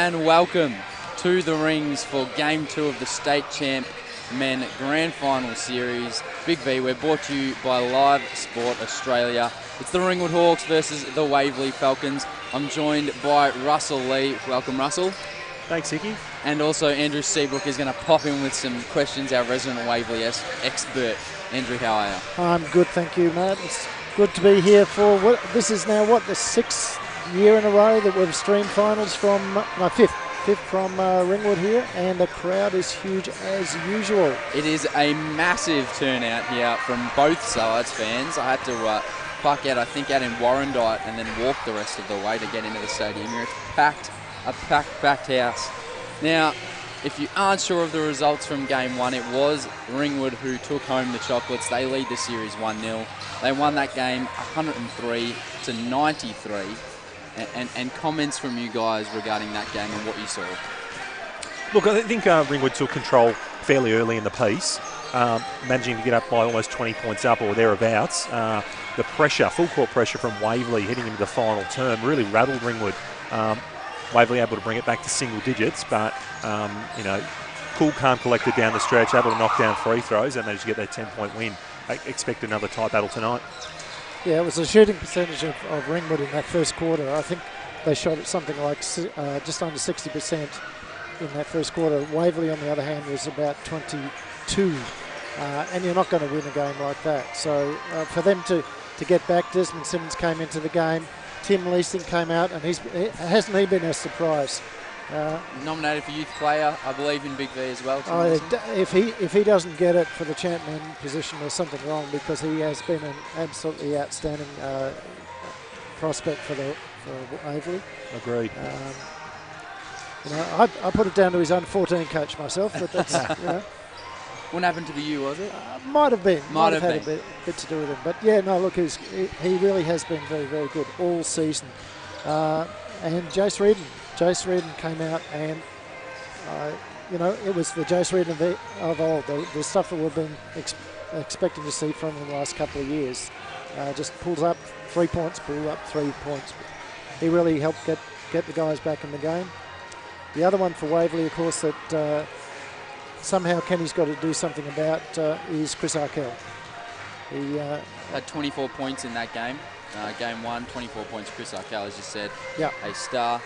and welcome to the rings for Game 2 of the State Champ Men Grand Final Series. BigV, we're brought to you by Live Sport Australia. It's the Ringwood Hawks versus the Waverley Falcons. I'm joined by Russell Lee. Welcome, Russell. Thanks, Hickey. And also Andrew Seabrook is going to pop in with some questions, our resident Waverley expert. Andrew, how are you? I'm good, thank you, Matt. It's good to be here for this is now the sixth year in a row that we've streamed finals from, fifth from Ringwood here, and the crowd is huge as usual. It is a massive turnout here from both sides, fans. I had to park out, I think, out in Warrandyte and then walk the rest of the way to get into the stadium here. It's packed, a packed house. Now, if you aren't sure of the results from Game 1, it was Ringwood who took home the chocolates. They lead the series 1-0. They won that game 103-93. And comments from you guys regarding that game and what you saw. Look, I think Ringwood took control fairly early in the piece, managing to get up by almost 20 points up or thereabouts. The pressure, full court pressure from Waverley heading into the final term really rattled Ringwood. Waverley able to bring it back to single digits, but, cool, calm, collected down the stretch, able to knock down free throws and managed to get that 10-point win. I expect another tight battle tonight. Yeah, it was a shooting percentage of Ringwood in that first quarter. I think they shot at something like just under 60% in that first quarter. Waverley, on the other hand, was about 22. And you're not going to win a game like that. So for them to get back, Desmond Simmons came into the game. Tim Leasing came out, and hasn't he been a surprise? Nominated for Youth Player, I believe, in BigV as well. If he doesn't get it for the champion position, there's something wrong, because he has been an absolutely outstanding prospect for Waverley. Agreed. I put it down to his under-14 coach myself, but that's What happened to the U, was it? Might have been. Might have had been. a bit to do with him. But yeah, no, look, he really has been very, very good all season. And Jace Reardon came out, and it was the Jace Reardon of old, the stuff that we've been expecting to see from him the last couple of years. Just pulls up 3 points, pulled up 3 points. He really helped get the guys back in the game. The other one for Waverley, of course, that somehow Kenny's got to do something about is Chris Arkell. He had 24 points in that game. Game 1, 24 points. Chris Arkell, as you said, a star.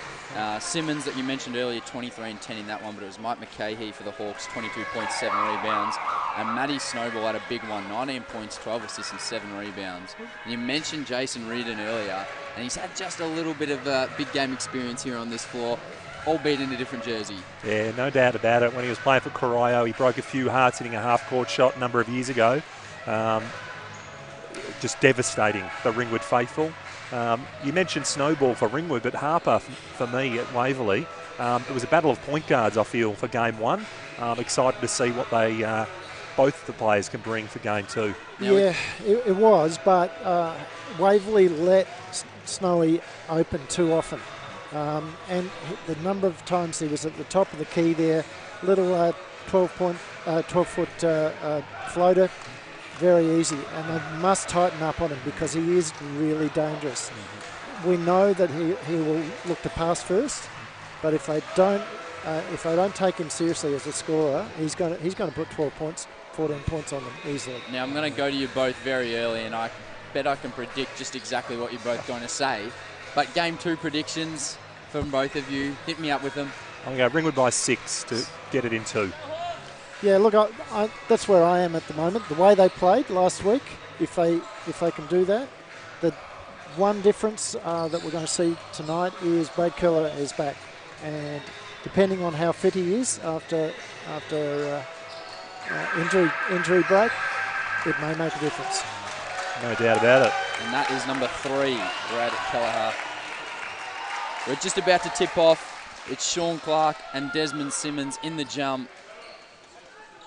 Simmons, that you mentioned earlier, 23 and 10 in that one, but it was Mike McCahey for the Hawks, 22 points, 7 rebounds. And Matty Snowball had a big one, 19 points, 12 assists and 7 rebounds. And you mentioned Jason Reardon earlier, and he's had just a little bit of big game experience here on this floor, albeit in a different jersey. Yeah, no doubt about it. When he was playing for Corio, he broke a few hearts hitting a half-court shot a number of years ago. Just devastating, the Ringwood faithful. You mentioned Snowball for Ringwood, but Harper for me at Waverley. It was a battle of point guards, I feel, for Game 1. I'm excited to see what both the players can bring for Game 2. Yeah, it was, but Waverley let Snowy open too often. And the number of times he was at the top of the key there, little 12-foot floater, very easy, and they must tighten up on him because he is really dangerous. Mm-hmm. We know that he will look to pass first, but if they don't take him seriously as a scorer, he's going to put 12 points, 14 points on them easily. Now I'm going to go to you both very early, and I bet I can predict just exactly what you're both going to say. But Game 2 predictions from both of you, hit me up with them. I'm going to go Ringwood by 6 to get it in 2. Yeah, look, that's where I am at the moment. The way they played last week, if they can do that, the one difference that we're going to see tonight is Brad Keller is back, and depending on how fit he is after injury break, it may make a difference. No doubt about it. And that is number 3, Brad Kelleher. We're just about to tip off. It's Sean Clark and Desmond Simmons in the jump.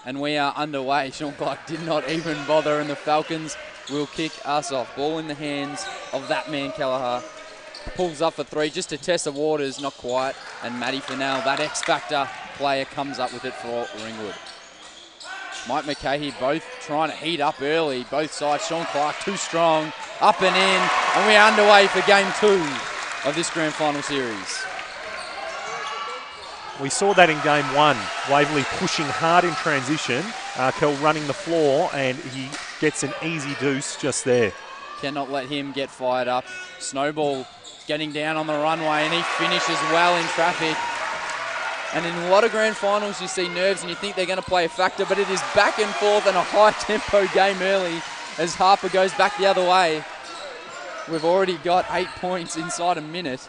And we are underway. Sean Clark did not even bother, and the Falcons will kick us off. Ball in the hands of that man, Kelleher. Pulls up for 3 just to test the waters, not quite. And Matty Fennell, that X-Factor player, comes up with it for Ringwood. Mike McCahey both trying to heat up early, both sides. Sean Clark too strong, up and in, and we are underway for Game 2 of this Grand Final Series. We saw that in game one. Waverley pushing hard in transition. Arkell running the floor, and he gets an easy deuce just there. Cannot let him get fired up. Snowball getting down on the runway, and he finishes well in traffic. And in a lot of grand finals, you see nerves and you think they're going to play a factor, but it is back and forth and a high-tempo game early as Harper goes back the other way. We've already got 8 points inside a minute.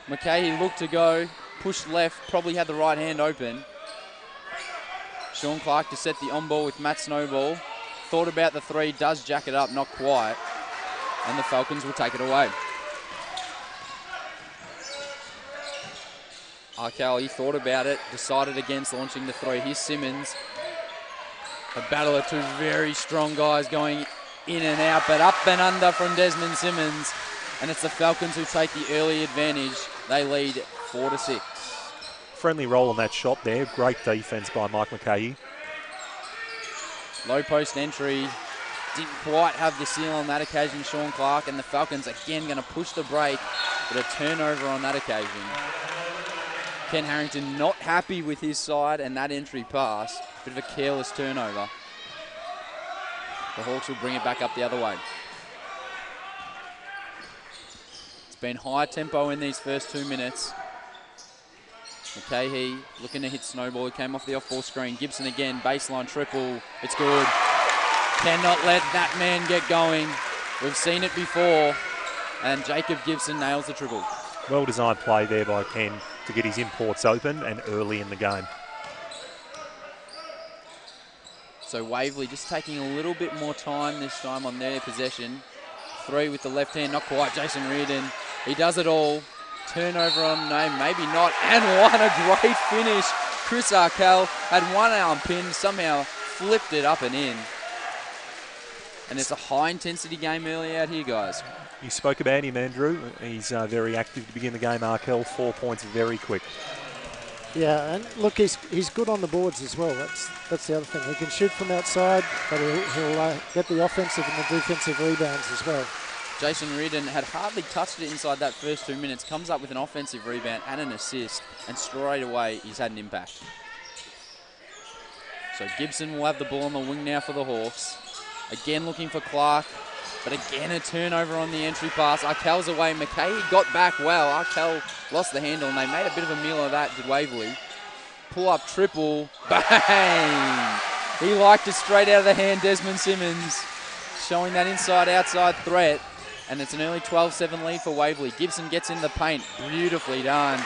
McKay looked to go, pushed left, probably had the right hand open. Sean Clark to set the on-ball with Matt Snowball. Thought about the three, does jack it up, not quite. And the Falcons will take it away. Arkell, he thought about it, decided against launching the three. Here's Simmons. A battle of two very strong guys going in and out, but up and under from Desmond Simmons. And it's the Falcons who take the early advantage. They lead 4-6. Friendly roll on that shot there. Great defense by Mike McKay. Low post entry. Didn't quite have the seal on that occasion, Sean Clark. And the Falcons again going to push the break, but a turnover on that occasion. Ken Harrington not happy with his side and that entry pass. Bit of a careless turnover. The Hawks will bring it back up the other way. It's been high tempo in these first 2 minutes. McKay looking to hit Snowball. He came off the off-ball screen. Gibson again, baseline triple. It's good. Cannot let that man get going. We've seen it before. And Jacob Gibson nails the triple. Well-designed play there by Ken to get his imports open and early in the game. So Waverley just taking a little bit more time this time on their possession. Three with the left hand, not quite. Jason Reardon, he does it all. Turnover on name, maybe not. And what a great finish. Chris Arkell had one arm pinned, somehow flipped it up and in. And it's a high-intensity game early out here, guys. You spoke about him, Andrew. He's very active to begin the game. Arkell, 4 points very quick. Yeah, and look, he's good on the boards as well. That's the other thing. He can shoot from outside, but he'll get the offensive and the defensive rebounds as well. Jason Reardon had hardly touched it inside that first 2 minutes, comes up with an offensive rebound and an assist, and straight away he's had an impact. So Gibson will have the ball on the wing now for the Hawks. Again looking for Clark, but again a turnover on the entry pass. Arkell's away. McKay got back well. Arkell lost the handle, and they made a bit of a meal of that, did Waverley. Pull up triple. Bang! He liked it straight out of the hand, Desmond Simmons, showing that inside-outside threat. And it's an early 12-7 lead for Waverley. Gibson gets in the paint. Beautifully done.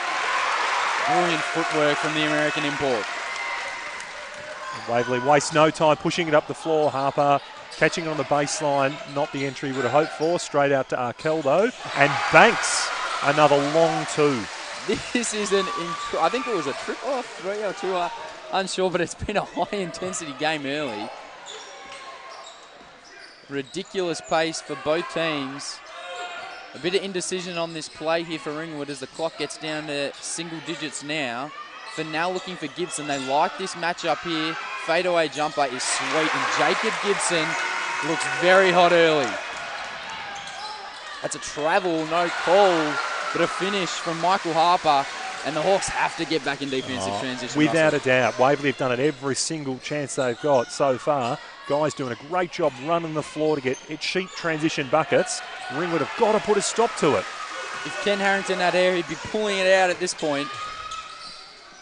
Brilliant footwork from the American import. Waverley wastes no time pushing it up the floor. Harper catching it on the baseline. Not the entry he would have hoped for. Straight out to Arkell, though. And Banks, another long two. This is I think it was a triple or three or two. Unsure, but it's been a high-intensity game early. Ridiculous pace for both teams. A bit of indecision on this play here for Ringwood as the clock gets down to single digits now. For now looking for Gibson. They like this matchup here. Fadeaway jumper is sweet, and Jacob Gibson looks very hot early. That's a travel, no call, but a finish from Michael Harper. And the Hawks have to get back in defensive transition. Without a doubt. Waverley have done it every single chance they've got so far. Guys doing a great job running the floor to get cheap transition buckets. Ringwood have got to put a stop to it. If Ken Harrington had air, he'd be pulling it out at this point.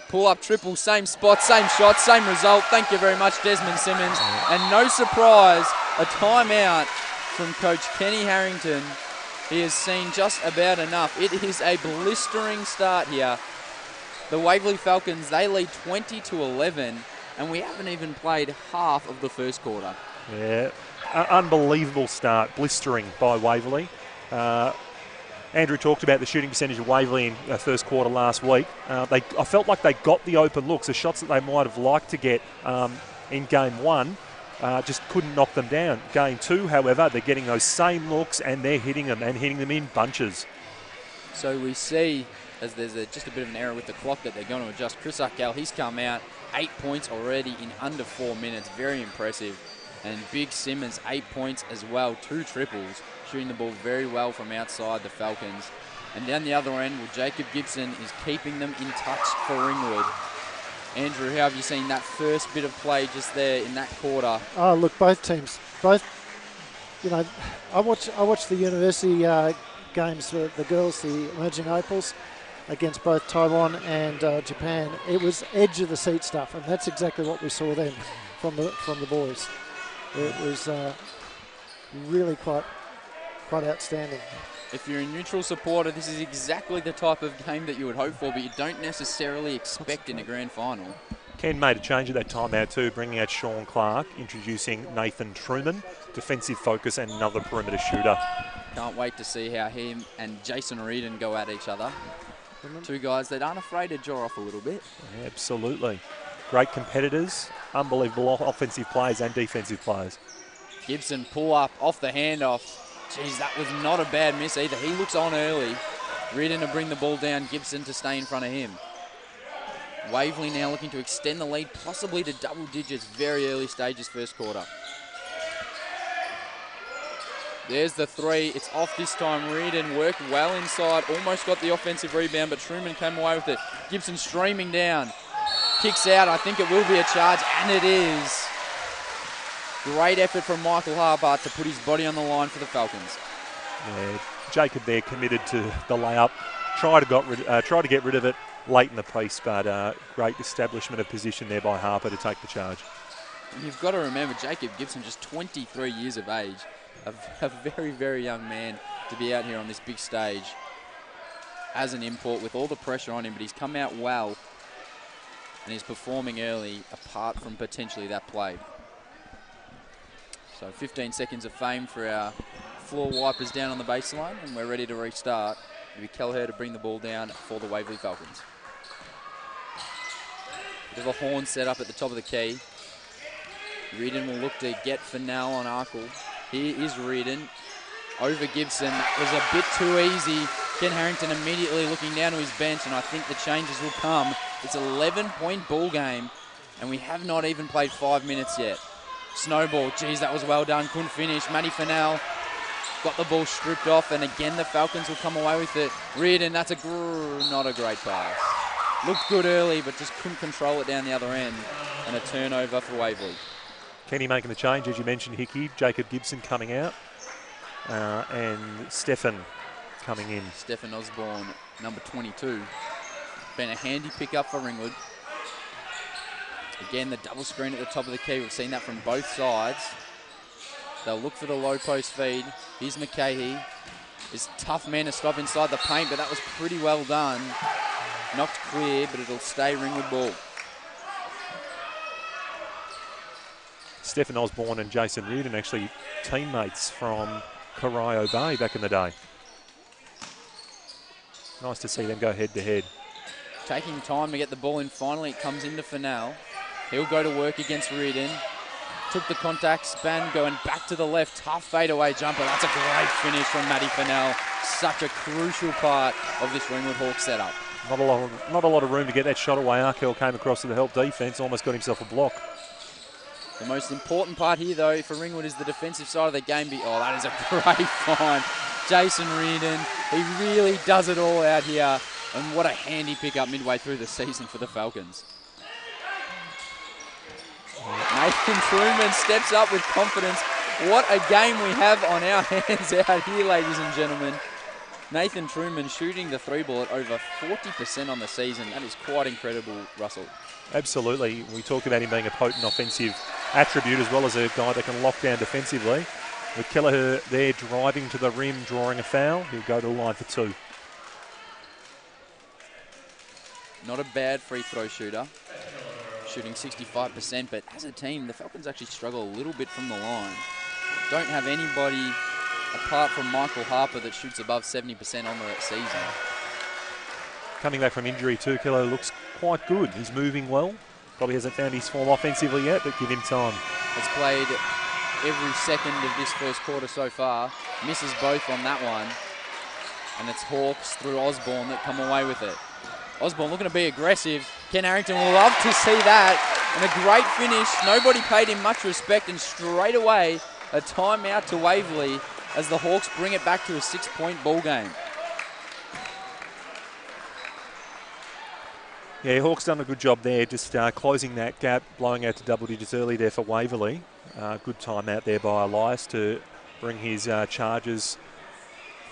Pull up triple, same spot, same shot, same result. Thank you very much, Desmond Simmons. And no surprise, a timeout from Coach Kenny Harrington. He has seen just about enough. It is a blistering start here. The Waverley Falcons, they lead 20-11, and we haven't even played half of the first quarter. Yeah, unbelievable start, blistering by Waverley. Andrew talked about the shooting percentage of Waverley in the first quarter last week. I felt like they got the open looks, the shots that they might have liked to get in game one. Just couldn't knock them down. Game two, however, they're getting those same looks and they're hitting them and hitting them in bunches. So we see, as there's just a bit of an error with the clock that they're going to adjust. Chris Arkell, he's come out 8 points already in under 4 minutes. Very impressive. And Big Simmons, 8 points as well, 2 triples. Shooting the ball very well from outside the Falcons. And down the other end, well, Jacob Gibson is keeping them in touch for Ringwood. Andrew, how have you seen that first bit of play just there in that quarter? Oh, look, both teams, you know, I watch the university games, the girls, the emerging opals, against both Taiwan and Japan. It was edge of the seat stuff, and that's exactly what we saw then from the boys. It was really quite outstanding. If you're a neutral supporter, this is exactly the type of game that you would hope for, but you don't necessarily expect in a grand final. Ken made a change at that timeout too, bringing out Sean Clark, introducing Nathan Truman, defensive focus and another perimeter shooter. Can't wait to see how him and Jason Reardon go at each other. Two guys that aren't afraid to jaw off a little bit. Yeah, absolutely. Great competitors, unbelievable offensive players and defensive players. Gibson pull up off the handoff. Geez, that was not a bad miss either. He looks on early. Reardon to bring the ball down, Gibson to stay in front of him. Waverley now looking to extend the lead, possibly to double digits, very early stages first quarter. There's the three. It's off this time. Reardon worked well inside, almost got the offensive rebound, but Truman came away with it. Gibson streaming down. Kicks out. I think it will be a charge, and it is. Great effort from Michael Harper to put his body on the line for the Falcons. Yeah, Jacob there committed to the layup. Tried to get rid of it late in the piece, but great establishment of position there by Harper to take the charge. And you've got to remember, Jacob Gibson, just 23 years of age, a very, very young man to be out here on this big stage as an import with all the pressure on him, but he's come out well and he's performing early apart from potentially that play. So 15 seconds of fame for our floor wipers down on the baseline, and we're ready to restart. It'll be Kelleher to bring the ball down for the Waverley Falcons. Bit of a horn set up at the top of the key. Reardon will look to get Fennell on Arkle. Here is Reardon over Gibson. That was a bit too easy. Ken Harrington immediately looking down to his bench, and I think the changes will come. It's an 11-point ball game, and we have not even played 5 minutes yet. Snowball, geez, that was well done. Couldn't finish. Matty Fennell got the ball stripped off, and again the Falcons will come away with it. Reardon, that's not a great pass. Looked good early, but just couldn't control it down the other end, and a turnover for Waverley. Kenny making the change, as you mentioned, Hickey. Jacob Gibson coming out, and Stefan coming in. Stefan Osborne, number 22. Been a handy pickup for Ringwood. Again, the double screen at the top of the key. We've seen that from both sides. They'll look for the low post feed. Here's McCahey. This tough man to stop inside the paint, but that was pretty well done. Knocked clear, but it'll stay Ringwood ball. Stefan Osborne and Jason Reardon actually teammates from Corio Bay back in the day. Nice to see them go head to head. Taking time to get the ball in. Finally, it comes into Fennell. He'll go to work against Reardon. Took the contact, span, going back to the left. Tough fadeaway jumper. That's a great finish from Matty Fennell. Such a crucial part of this Ringwood Hawks setup. Not a lot of room to get that shot away. Arkell came across to the help defence, almost got himself a block. The most important part here, though, for Ringwood is the defensive side of the game. Oh, that is a great find. Jason Reardon, he really does it all out here. And what a handy pickup midway through the season for the Falcons. Nathan Truman steps up with confidence. What a game we have on our hands out here, ladies and gentlemen. Nathan Truman shooting the three ball at over 40% on the season. That is quite incredible, Russell. Absolutely. We talked about him being a potent offensive attribute as well as a guy that can lock down defensively. With Kelleher there driving to the rim, drawing a foul, he'll go to the line for two. Not a bad free throw shooter. Shooting 65%, but as a team, the Falcons actually struggle a little bit from the line. Don't have anybody apart from Michael Harper that shoots above 70% on the season. Coming back from injury too, Kelleher looks quite good. He's moving well. Probably hasn't found his form offensively yet, but give him time. Has played every second of this first quarter so far. Misses both on that one. And it's Hawks through Osborne that come away with it. Osborne looking to be aggressive. Ken Harrington will love to see that. And a great finish. Nobody paid him much respect, and straight away a timeout to Waverley as the Hawks bring it back to a 6-point ball game. Yeah, Hawks done a good job there, just closing that gap, blowing out to double digits early there for Waverley. Good time out there by Elias to bring his charges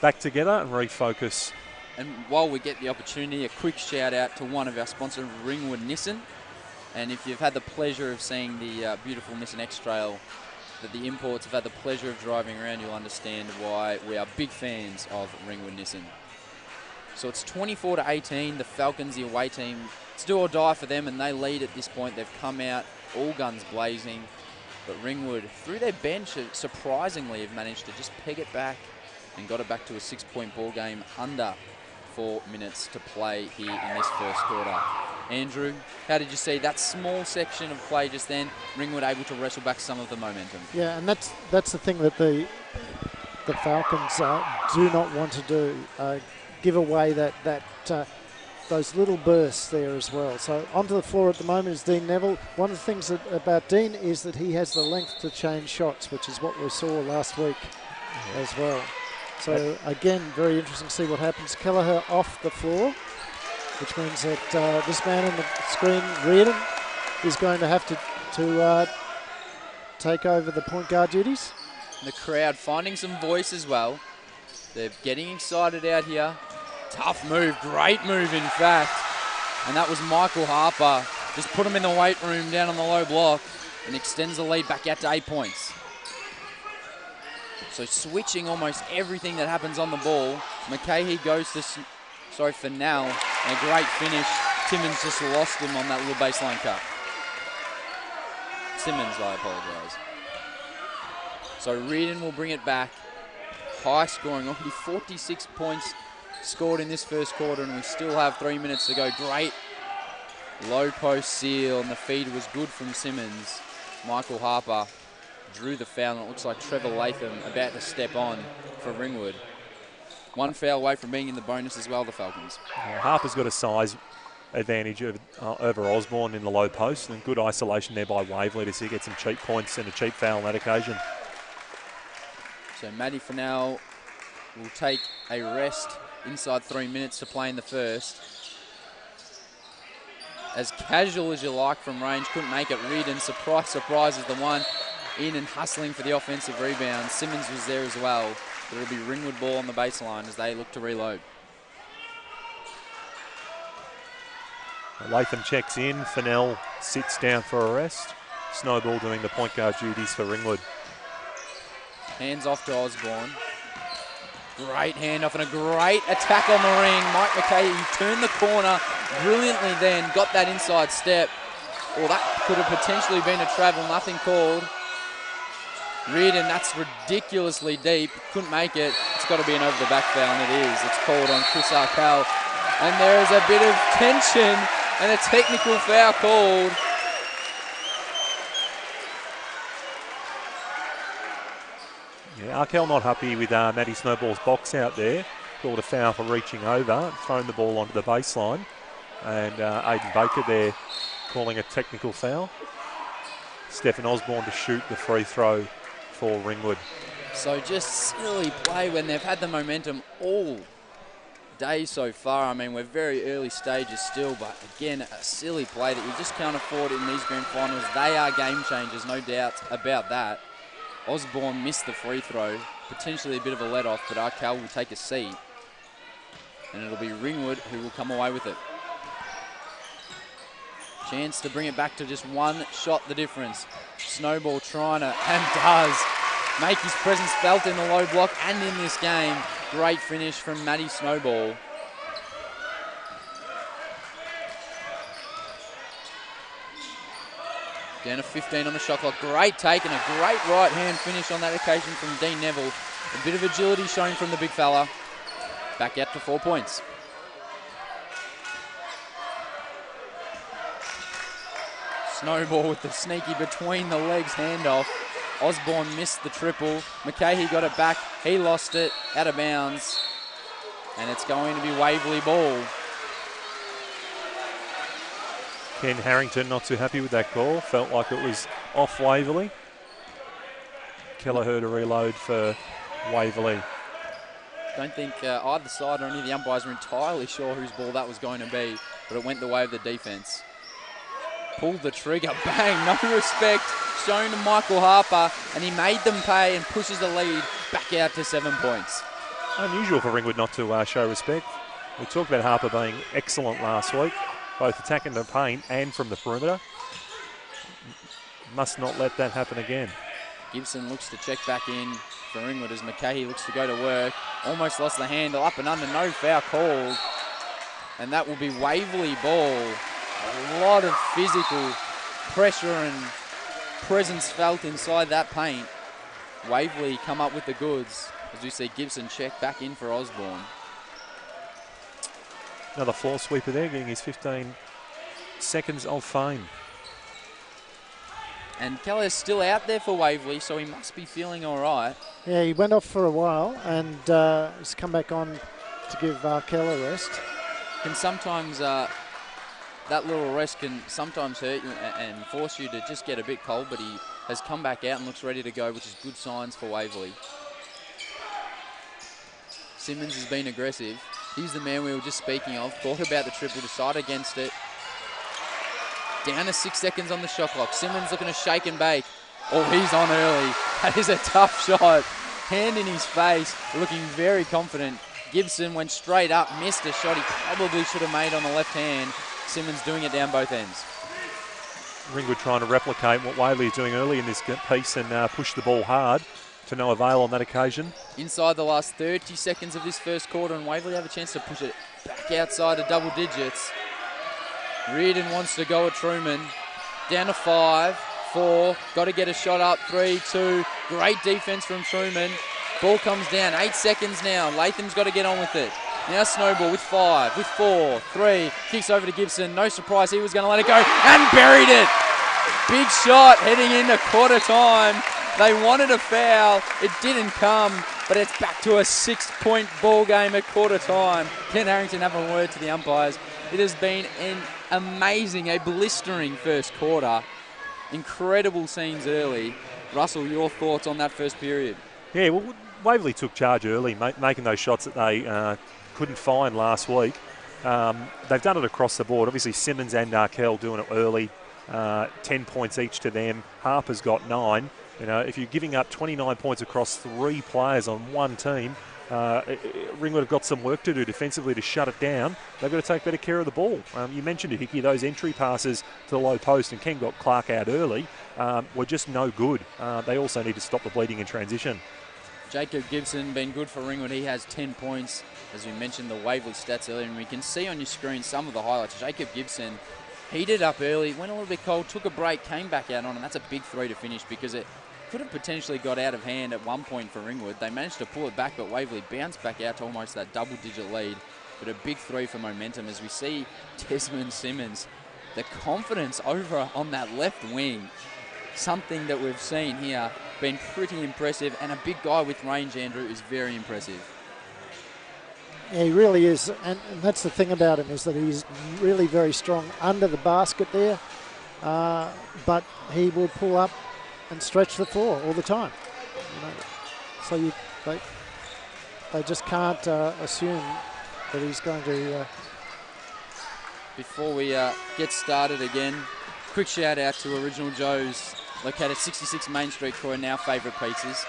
back together and refocus. And while we get the opportunity, a quick shout out to one of our sponsors, Ringwood Nissan. And if you've had the pleasure of seeing the beautiful Nissan X-Trail that the imports have had the pleasure of driving around, you'll understand why we are big fans of Ringwood Nissan. So it's 24-18. The Falcons, the away team, it's do or die for them, and they lead at this point. They've come out all guns blazing. But Ringwood, through their bench, surprisingly have managed to just peg it back and got it back to a 6-point ball game under 4 minutes to play here in this first quarter. Andrew, how did you see that small section of play just then? Ringwood able to wrestle back some of the momentum. Yeah, and that's the thing that the Falcons do not want to do. Give away those little bursts there as well. So onto the floor at the moment is Dean Neville. One of the things about Dean is that he has the length to change shots, which is what we saw last week as well. So again, very interesting to see what happens. Kelleher off the floor, which means that this man on the screen, Reardon, is going to have to take over the point guard duties. The crowd finding some voice as well. They're getting excited out here. Tough move, great move in fact. And that was Michael Harper. Just put him in the weight room down on the low block and extends the lead back out to 8 points. So switching almost everything that happens on the ball. McKay goes to, Fennell, and a great finish. Timmins just lost him on that little baseline cut. Simmons, I apologise. So Reardon will bring it back. High scoring, already 46 points scored in this first quarter, and we still have 3 minutes to go. Great low post seal, and the feed was good from Simmons. Michael Harper drew the foul, and it looks like Trevor Latham about to step on for Ringwood. One foul away from being in the bonus as well, the Falcons. Yeah, Harper's got a size advantage over Osborne in the low post, and good isolation there by Waverley to get some cheap points and a cheap foul on that occasion. So Matty Fennell will take a rest inside 3 minutes to play in the first. As casual as you like from range, couldn't make it. Reardon, surprise, surprise, is the one in and hustling for the offensive rebound. Simmons was there as well. But it'll be Ringwood ball on the baseline as they look to reload. Latham checks in. Fennell sits down for a rest. Snowball doing the point guard duties for Ringwood. Hands off to Osborne. Great handoff and a great attack on the ring. Mike McKay, he turned the corner brilliantly then, got that inside step. Well, that could have potentially been a travel, nothing called. Reardon, that's ridiculously deep, couldn't make it. It's got to be an over the back foul, and it is. It's called on Chris Arkell. And there is a bit of tension and a technical foul called. Yeah, Arkell not happy with Matty Snowball's box out there. Called a foul for reaching over, thrown the ball onto the baseline. And Aiden Baker there calling a technical foul. Stephen Osborne to shoot the free throw for Ringwood. So just silly play when they've had the momentum all day so far. I mean, we're very early stages still, but again, a silly play that you just can't afford in these grand finals. They are game changers, no doubt about that. Osborne missed the free throw, potentially a bit of a let-off, but Arkell will take a seat. And it'll be Ringwood who will come away with it. Chance to bring it back to just one shot the difference. Snowball trying to, and does, make his presence felt in the low block and in this game. Great finish from Matty Snowball. Down to 15 on the shot clock. Great take and a great right-hand finish on that occasion from Dean Neville. A bit of agility showing from the big fella. Back out to 4 points. Snowball with the sneaky between the legs handoff. Osborne missed the triple. McKay got it back. He lost it out of bounds. And it's going to be Waverley ball. Ken Harrington not too happy with that call. Felt like it was off Waverley. Kelleher to reload for Waverley. Don't think either side or any of the umpires were entirely sure whose ball that was going to be. but it went the way of the defence. Pulled the trigger, bang, no respect shown to Michael Harper, and he made them pay and pushes the lead back out to 7 points. Unusual for Ringwood not to show respect. We talked about Harper being excellent last week, both attacking the paint and from the perimeter. Must not let that happen again. Gibson looks to check back in for Ringwood as McKay looks to go to work. Almost lost the handle, up and under, no foul called. And that will be Waverley ball. A lot of physical pressure and presence felt inside that paint. Waverley come up with the goods as we see Gibson check back in for Osborne. Another floor sweeper there, getting his 15 seconds of fame. And Keller's still out there for Waverley, so he must be feeling all right. Yeah, he went off for a while and he's come back on to give Keller rest. Can sometimes that little rest can sometimes hurt you and force you to just get a bit cold, but he has come back out and looks ready to go, which is good signs for Waverley. Simmons has been aggressive. He's the man we were just speaking of. Thought about the triple, decided against it. Down to 6 seconds on the shot clock. Simmons looking to shake and bake. Oh, he's on early. That is a tough shot. Hand in his face, looking very confident. Gibson went straight up, missed a shot he probably should have made on the left hand. Simmons doing it down both ends. Ringwood trying to replicate what Waverley is doing early in this piece and push the ball hard to no avail on that occasion. Inside the last 30 seconds of this first quarter, and Waverley have a chance to push it back outside of double digits. Reardon wants to go at Truman. Down to 5, 4, got to get a shot up, 3, 2. Great defense from Truman. Ball comes down, 8 seconds now. Latham's got to get on with it. Now Snowball with 5, with 4, 3. Kicks over to Gibson. No surprise he was going to let it go and buried it. Big shot heading into quarter time. They wanted a foul. It didn't come, but it's back to a 6-point ball game at quarter time. Ken Harrington having a word to the umpires. It has been an amazing, a blistering first quarter. Incredible scenes early. Russell, your thoughts on that first period? Yeah, well, Waverley took charge early, making those shots that they couldn't find last week. They've done it across the board. Obviously, Simmons and Arkell doing it early. 10 points each to them. Harper's got 9. You know, if you're giving up 29 points across 3 players on one team, Ringwood have got some work to do defensively to shut it down. They've got to take better care of the ball. You mentioned it, Hickey, those entry passes to the low post, and Ken got Clark out early, were just no good. They also need to stop the bleeding in transition. Jacob Gibson been good for Ringwood. He has 10 points. As we mentioned the Waverley stats earlier, and we can see on your screen some of the highlights. Jacob Gibson heated up early, went a little bit cold, took a break, came back out on, and that's a big 3 to finish because it could have potentially got out of hand at one point for Ringwood. They managed to pull it back, but Waverley bounced back out to almost that double-digit lead. But a big 3 for momentum as we see Desmond Simmons. The confidence over on that left wing, something that we've seen here, been pretty impressive. And a big guy with range, Andrew, is very impressive. Yeah, he really is. And that's the thing about him, is that he's really very strong under the basket there. But he will pull up and stretch the floor all the time. You know, so they just can't assume that he's going to... Before we get started again, quick shout out to Original Joe's, located 66 Main Street, for our now favourite pizzas.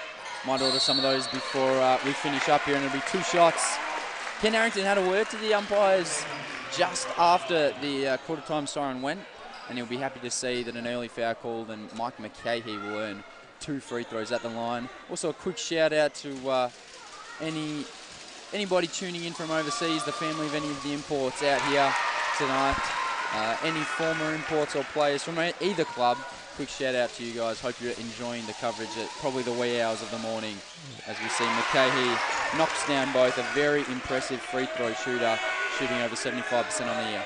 Might order some of those before we finish up here, and it'll be 2 shots. Ken Harrington had a word to the umpires just after the quarter time siren went, and he'll be happy to see that an early foul called, and Mike McKay will earn 2 free throws at the line. Also a quick shout out to anybody tuning in from overseas, the family of any of the imports out here tonight, any former imports or players from either club. Quick shout out to you guys. Hope you're enjoying the coverage at probably the wee hours of the morning as we see McKay knocks down both. A very impressive free throw shooter, shooting over 75% on the year.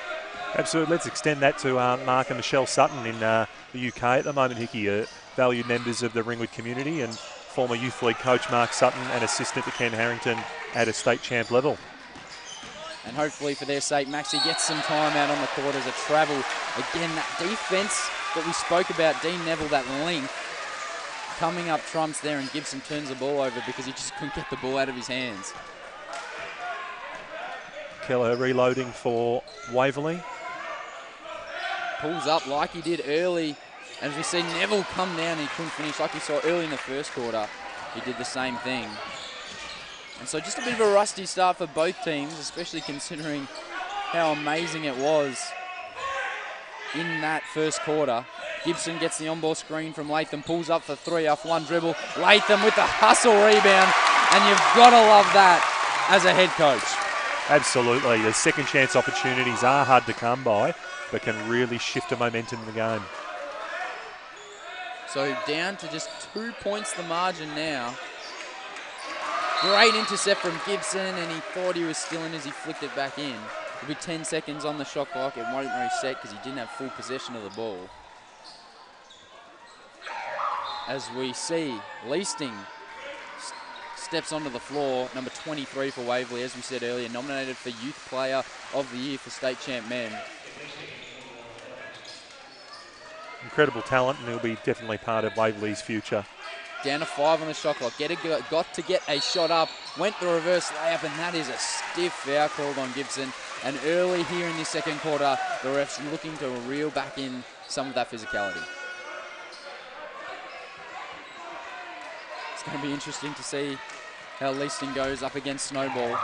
Absolutely. Let's extend that to Mark and Michelle Sutton in the UK at the moment, Hickey, valued members of the Ringwood community, and former Youth League coach Mark Sutton, and assistant to Ken Harrington at a state champ level. And hopefully for their sake, Maxie gets some time out on the court as a travel. Again, that defence that we spoke about, Dean Neville, that length, coming up trumps there, and Gibson turns the ball over because he just couldn't get the ball out of his hands. Keller reloading for Waverley. pulls up like he did early. And as we see Neville come down and he couldn't finish like we saw early in the first quarter. He did the same thing. And so just a bit of a rusty start for both teams, especially considering how amazing it was in that first quarter. Gibson gets the on-ball screen from Latham, pulls up for three off one dribble. Latham with the hustle rebound, and you've got to love that as a head coach. Absolutely. The second chance opportunities are hard to come by, but can really shift the momentum in the game. So down to just 2 points the margin now. Great intercept from Gibson, and he thought he was still in as he flicked it back in. It'll be 10 seconds on the shot clock. It won't reset because he didn't have full possession of the ball. As we see, Leasting steps onto the floor, number 23 for Waverley, as we said earlier, nominated for Youth Player of the Year for State Champ Men. Incredible talent, and he'll be definitely part of Waverley's future. Down to 5 on the shot clock. Got to get a shot up. Went the reverse layup, and that is a stiff foul called on Gibson. And early here in the second quarter, the refs looking to reel back in some of that physicality. It's going to be interesting to see how Leasting goes up against Snowball.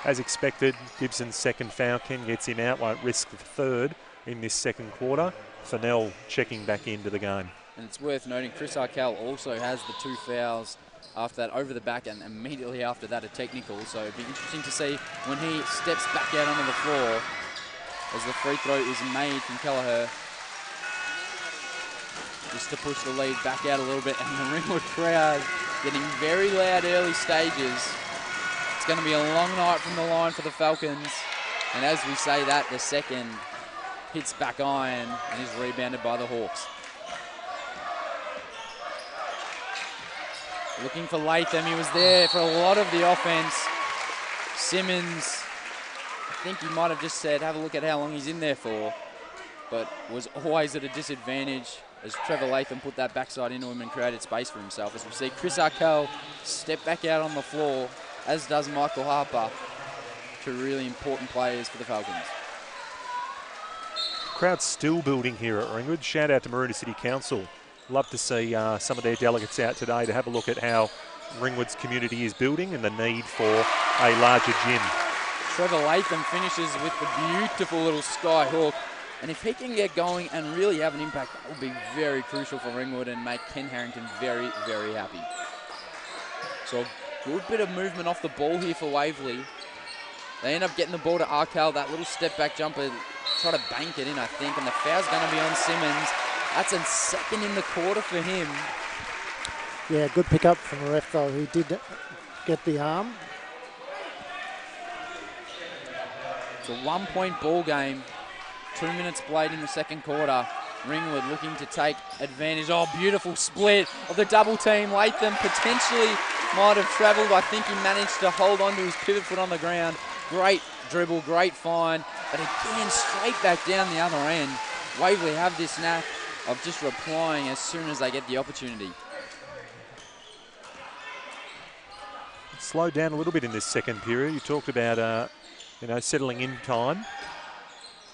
As expected, Gibson's second foul. Ken gets him out, won't risk the third in this second quarter. Fennell checking back into the game. And it's worth noting Chris Arkell also has the 2 fouls after that over the back, and immediately after that a technical. So it'd be interesting to see when he steps back out onto the floor as the free throw is made from Kelleher. Just to push the lead back out a little bit, and the Ringwood crowd getting very loud early stages. It's going to be a long night from the line for the Falcons. And as we say that, the second hits back iron and is rebounded by the Hawks. Looking for Latham. He was there for a lot of the offense. Simmons, I think he might have just said, have a look at how long he's in there for, but was always at a disadvantage as Trevor Latham put that backside into him and created space for himself. As we see Chris Arkell step back out on the floor, as does Michael Harper, two really important players for the Falcons. Crowd's still building here at Ringwood. Shout out to Maroona City Council. Love to see some of their delegates out today to have a look at how Ringwood's community is building and the need for a larger gym. Trevor Latham finishes with the beautiful little sky hook. And if he can get going and really have an impact, that will be very crucial for Ringwood and make Ken Harrington very, very happy. So a good bit of movement off the ball here for Waverley. They end up getting the ball to Arkell, that little step back jumper, try to bank it in, I think, and the foul's going to be on Simmons. That's a second in the quarter for him. Yeah, good pick up from the ref though. He did get the arm. It's a 1 point ball game. 2 minutes played in the second quarter. Ringwood looking to take advantage. Oh, beautiful split of the double team. Latham potentially might have travelled. I think he managed to hold on to his pivot foot on the ground. Great dribble, great find. But again, straight back down the other end. Waverley have this knack of just replying as soon as they get the opportunity. Slowed down a little bit in this second period. You talked about, settling in time.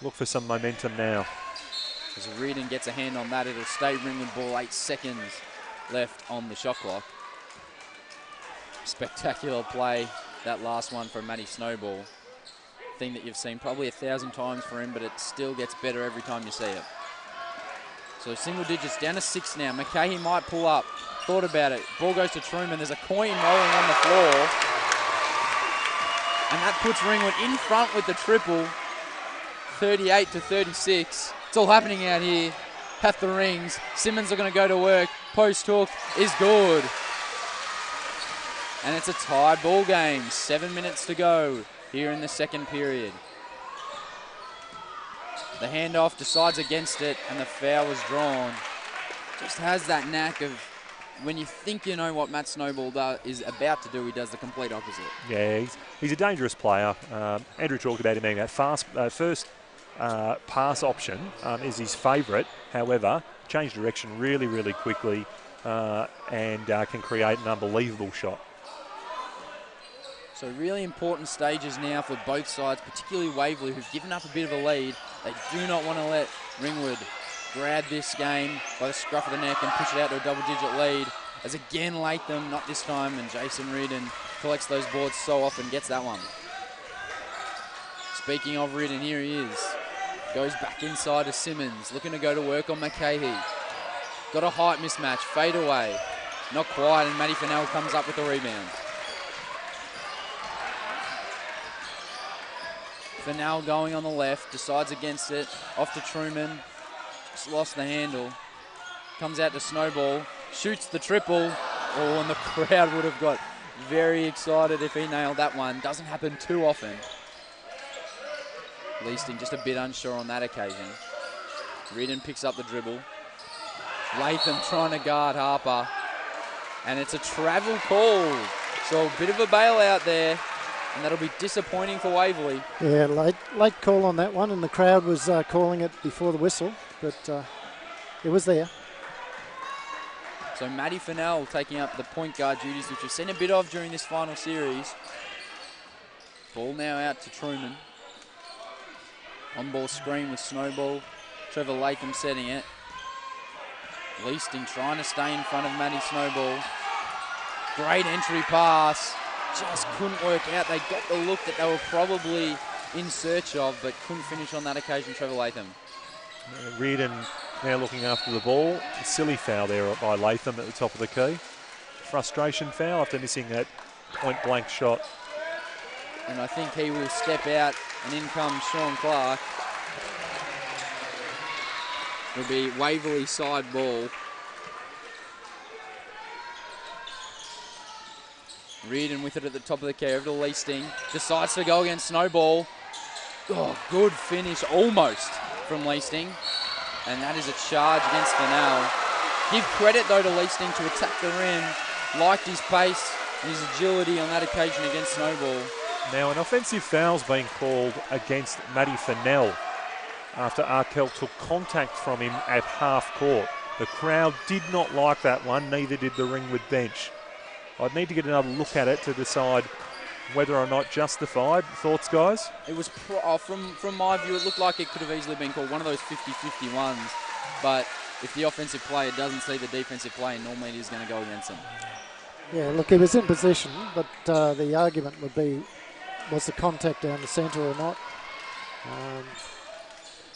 Look for some momentum now. As Reardon gets a hand on that, it'll stay Ringwood ball. 8 seconds left on the shot clock. Spectacular play, that last one from Matty Snowball. Thing that you've seen probably 1,000 times for him, but it still gets better every time you see it. So single digits, down to 6 now. McKay might pull up. Thought about it. Ball goes to Truman. There's a coin rolling on the floor. And that puts Ringwood in front with the triple. 38-36. It's all happening out here. At the rings. Simmons are going to go to work. Post hook is good. And it's a tied ball game. 7 minutes to go here in the second period. The handoff decides against it, and the foul was drawn. Just has that knack of when you think you know what Matt Snowball is about to do, he does the complete opposite. Yeah, he's a dangerous player. Andrew talked about him being that first pass option is his favourite. However, change direction really, really quickly and can create an unbelievable shot. So really important stages now for both sides, particularly Waverley, who've given up a bit of a lead. They do not want to let Ringwood grab this game by the scruff of the neck and push it out to a double-digit lead. As again, Latham, not this time, and Jason Reardon collects those boards so often, gets that one. Speaking of Reardon, here he is. Goes back inside to Simmons, looking to go to work on McCahey. Got a height mismatch, fade away. Not quite, and Matty Fennell comes up with the rebound. Fennell going on the left, decides against it, off to Truman. Just lost the handle. Comes out to Snowball, shoots the triple. Oh, and the crowd would have got very excited if he nailed that one. Doesn't happen too often. Leasting just a bit unsure on that occasion. Reardon picks up the dribble. Latham trying to guard Harper. And it's a travel call. So a bit of a bailout there. And that'll be disappointing for Waverley. Yeah, late call on that one. And the crowd was calling it before the whistle. But it was there. So Matty Fennell taking up the point guard duties, which we've seen a bit of during this final series. Ball now out to Truman. On-ball screen with Snowball. Trevor Latham setting it. Leasting trying to stay in front of Matty Snowball. Great entry pass. Just couldn't work out. They got the look that they were probably in search of, but couldn't finish on that occasion, Trevor Latham. Reardon now looking after the ball. A silly foul there by Latham at the top of the key. Frustration foul after missing that point-blank shot. And I think he will step out, and in comes Sean Clark. It'll be Waverley side ball. Reardon with it at the top of the key, over to Leasting. Decides to go against Snowball. Oh, good finish, almost, from Leasting. And that is a charge against Fennell. Give credit, though, to Leasting to attack the rim. Liked his pace and his agility on that occasion against Snowball. Now, an offensive foul's been called against Matty Fennell after Arkell took contact from him at half court. The crowd did not like that one, neither did the Ringwood bench. I'd need to get another look at it to decide whether or not justified. Thoughts, guys? It was, from my view, it looked like it could have easily been called one of those 50-50 ones. But if the offensive player doesn't see the defensive play, normally it is going to go against him. Yeah, look, he was in position, but the argument would be, was the contact down the centre or not?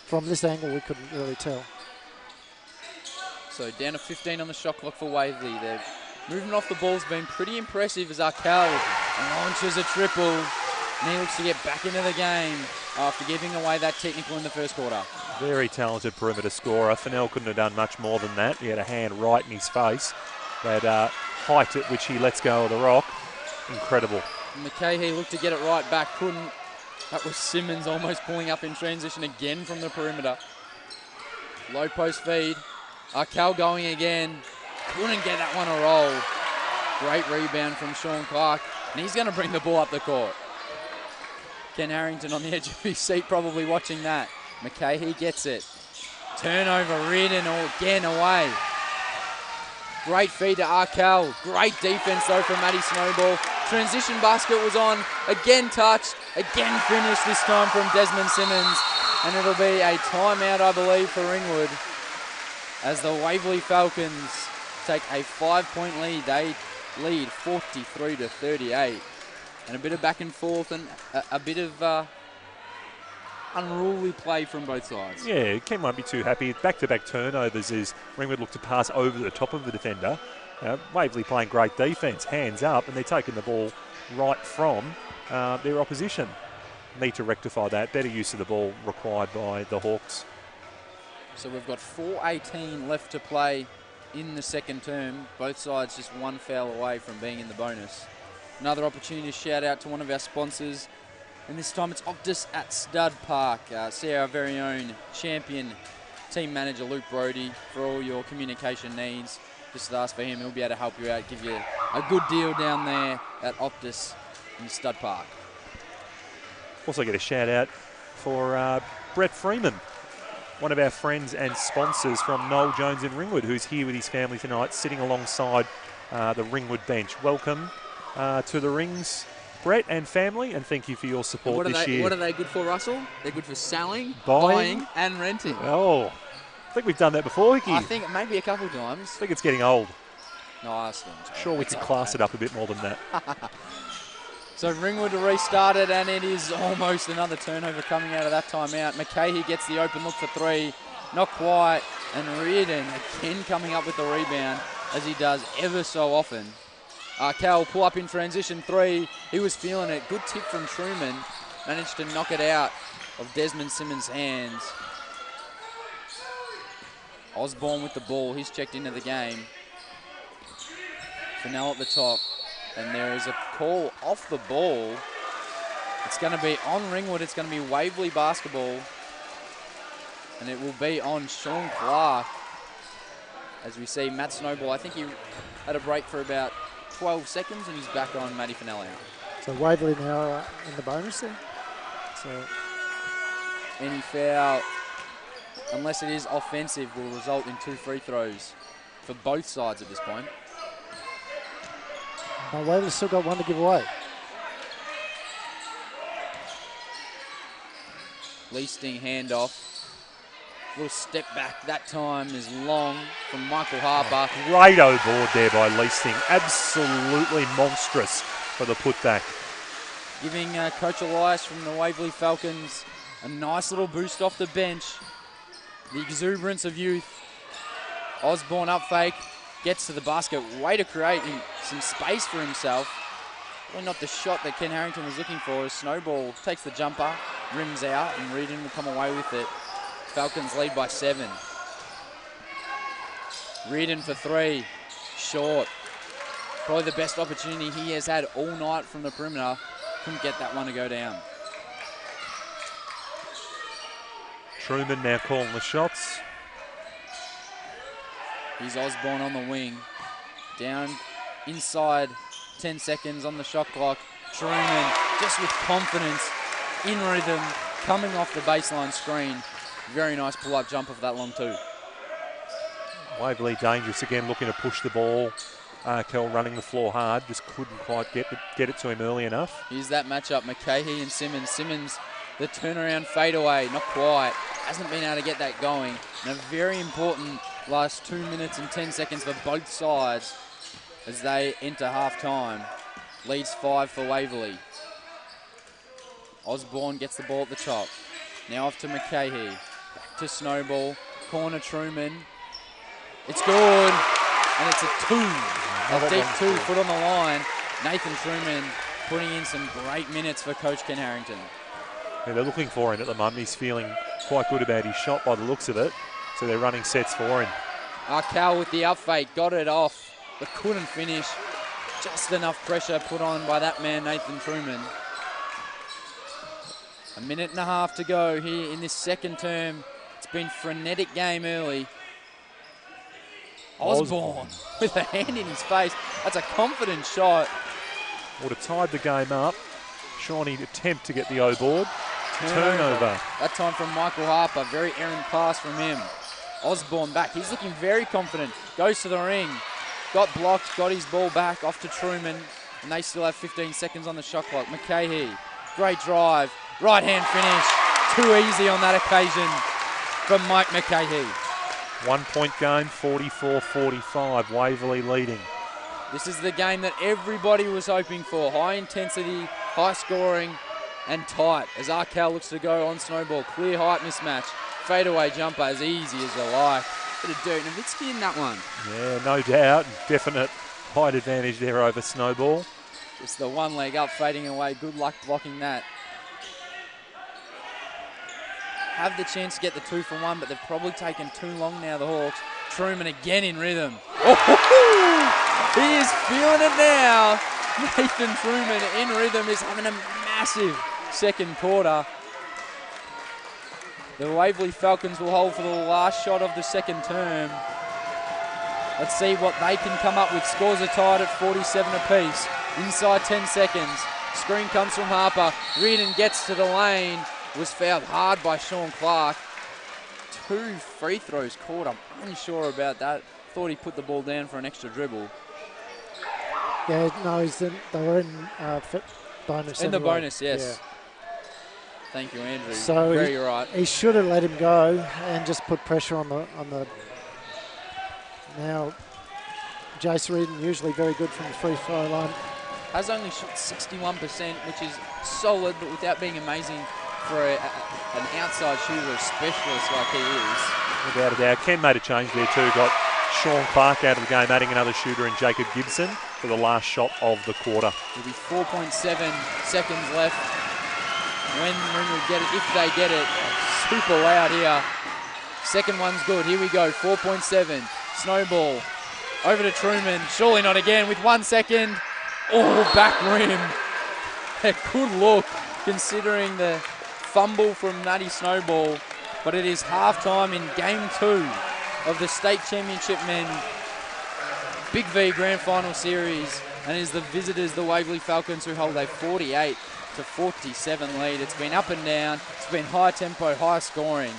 From this angle, we couldn't really tell. So down to 15 on the shot clock for Waverley. Their movement off the ball's been pretty impressive as Arkell launches a triple. And he looks to get back into the game after giving away that technical in the first quarter. Very talented perimeter scorer. Fennell couldn't have done much more than that. He had a hand right in his face. That height at which he lets go of the rock, incredible. McCahey looked to get it right back, couldn't. That was Simmons almost pulling up in transition again from the perimeter. Low post feed. Arkell going again. Couldn't get that one a roll. Great rebound from Sean Clark. And he's going to bring the ball up the court. Ken Harrington on the edge of his seat probably watching that. McCahey gets it. Turnover, Reardon again away. Great feed to Arkell. Great defense though from Matty Snowball. Transition basket was on. Again touched. Again finished this time from Desmond Simmons. And it'll be a timeout, I believe, for Ringwood. As the Waverley Falcons take a 5-point lead. They lead 43-38. And a bit of back and forth and a bit of unruly play from both sides. Yeah, Ken won't be too happy. Back-to-back turnovers as Ringwood look to pass over the top of the defender. Waverley playing great defence, hands up, and they're taking the ball right from their opposition. Need to rectify that. Better use of the ball required by the Hawks. So we've got 4:18 left to play in the second term. Both sides just one foul away from being in the bonus. Another opportunity to shout out to one of our sponsors. And this time it's Optus at Stud Park. See our very own champion team manager, Luke Brody, for all your communication needs. Just ask for him. He'll be able to help you out, give you a good deal down there at Optus in Stud Park. Also get a shout out for Brett Freeman, one of our friends and sponsors from Noel Jones in Ringwood, who's here with his family tonight, sitting alongside the Ringwood bench. Welcome to the Rings Brett and family, and thank you for your support this year. What are they good for, Russell? They're good for selling, Buying. buying and renting. Oh, I think we've done that before, Hickey. I think maybe a couple times. I think it's getting old. Nice one. Sure, we can class it up a bit more than that. So Ringwood to restart it, and it is almost another turnover coming out of that timeout. McCahey gets the open look for three. Not quite. And Reardon again coming up with the rebound, as he does ever so often. Cal pull up in transition three. He was feeling it. Good tip from Truman. Managed to knock it out of Desmond Simmons' hands. Osborne with the ball. He's checked into the game. Fennell at the top. And there is a call off the ball. It's going to be on Ringwood. It's going to be Waverley basketball. And it will be on Sean Clark. As we see Matt Snowball, I think he had a break for about 12 seconds and he's back on Matty Fennell. So Waverley now in the bonus there. So any foul, unless it is offensive, will result in 2 free throws for both sides at this point. Waverley's still got one to give away. Leasting handoff. Little step back that time is long from Michael Harper. Great board there by Leasting. Absolutely monstrous for the putback. Giving Coach Elias from the Waverley Falcons a nice little boost off the bench. The exuberance of youth. Osborne up fake. Gets to the basket. Way to create some space for himself. Probably not the shot that Ken Harrington was looking for. Snowball takes the jumper, rims out, and Reardon will come away with it. Falcons lead by 7. Reardon for 3. Short. Probably the best opportunity he has had all night from the perimeter. Couldn't get that one to go down. Truman now calling the shots. Here's Osborne on the wing. Down inside, 10 seconds on the shot clock. Truman just with confidence, in rhythm, coming off the baseline screen. Very nice pull-up jumper for that long two. Waverley dangerous again, looking to push the ball. Kel running the floor hard, just couldn't quite get it to him early enough. Here's that matchup, McCahey and Simmons. Simmons, the turnaround fadeaway, not quite. Hasn't been able to get that going. And a very important last 2 minutes and 10 seconds for both sides as they enter half-time. Leads 5 for Waverley. Osborne gets the ball at the top. Now off to McCahey. Back to Snowball. Corner Truman. It's good. And it's a 2. A deep 2 put on the line. Nathan Truman putting in some great minutes for Coach Ken Harrington. Yeah, they're looking for him at the moment. He's feeling quite good about his shot by the looks of it. So they're running sets for him. Cal with the up fake. Got it off, but couldn't finish. Just enough pressure put on by that man, Nathan Truman. A minute and a half to go here in this second term. It's been a frenetic game early. Osborne with a hand in his face. That's a confident shot. Would have tied the game up. Shawnee attempt to get the O-board. Turnover. That time from Michael Harper. Very errant pass from him. Osborne back. He's looking very confident. Goes to the ring. Got blocked. Got his ball back off to Truman. And they still have 15 seconds on the shot clock. McCahey. Great drive. Right hand finish. Too easy on that occasion from Mike McCahey. 1 point game, 44-45. Waverley leading. This is the game that everybody was hoping for. High intensity, high scoring, and tight. As Arkell looks to go on Snowball. Clear height mismatch. Fadeaway jumper as easy as you like. Bit of Dirk Nowitzki in that one. Yeah, no doubt. Definite height advantage there over Snowball. Just the one leg up, fading away. Good luck blocking that. Have the chance to get the 2 for 1, but they've probably taken too long now, the Hawks. Truman again in rhythm. Oh, he is feeling it now. Nathan Truman in rhythm is having a massive second quarter. The Waverley Falcons will hold for the last shot of the second term. Let's see what they can come up with. Scores are tied at 47 apiece. Inside 10 seconds. Screen comes from Harper. Reardon gets to the lane. Was fouled hard by Sean Clark. 2 free throws caught. I'm unsure about that. Thought he put the ball down for an extra dribble. Yeah, no, they were in bonus. In the anyway. bonus, yes. Yeah. Thank you, Andrew. So very right. He should have let him go and just put pressure on the. Now, Jace Reardon, usually very good from the free throw line. Has only shot 61%, which is solid, but without being amazing for an outside shooter, a specialist like he is. Without a doubt. Ken made a change there too. Got Sean Clark out of the game, adding another shooter in Jacob Gibson for the last shot of the quarter. There'll be 4.7 seconds left. When Ringwood get it, if they get it, super loud here. Second one's good. Here we go. 4.7. Snowball over to Truman. Surely not again with 1 second. Oh, back rim. A good look considering the fumble from Nutty Snowball. But it is halftime in game 2 of the state championship men BigV Grand Final Series. And it is the visitors, the Waverley Falcons, who hold a 48-47 lead. It's been up and down. It's been high tempo, high scoring.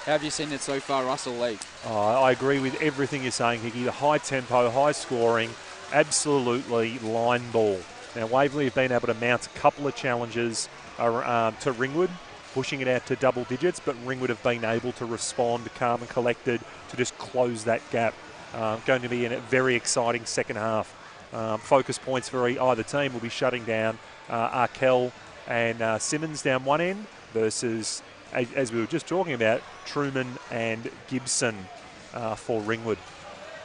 How have you seen it so far, Russell Lee? Oh, I agree with everything you're saying, Hickey. The high tempo, high scoring, absolutely line ball. Now, Waverley have been able to mount a couple of challenges to Ringwood, pushing it out to double digits, but Ringwood have been able to respond calm and collected to just close that gap. Going to be in a very exciting second half. Focus points for either team will be shutting down Arkell and Simmons down one end versus, as we were just talking about, Truman and Gibson for Ringwood.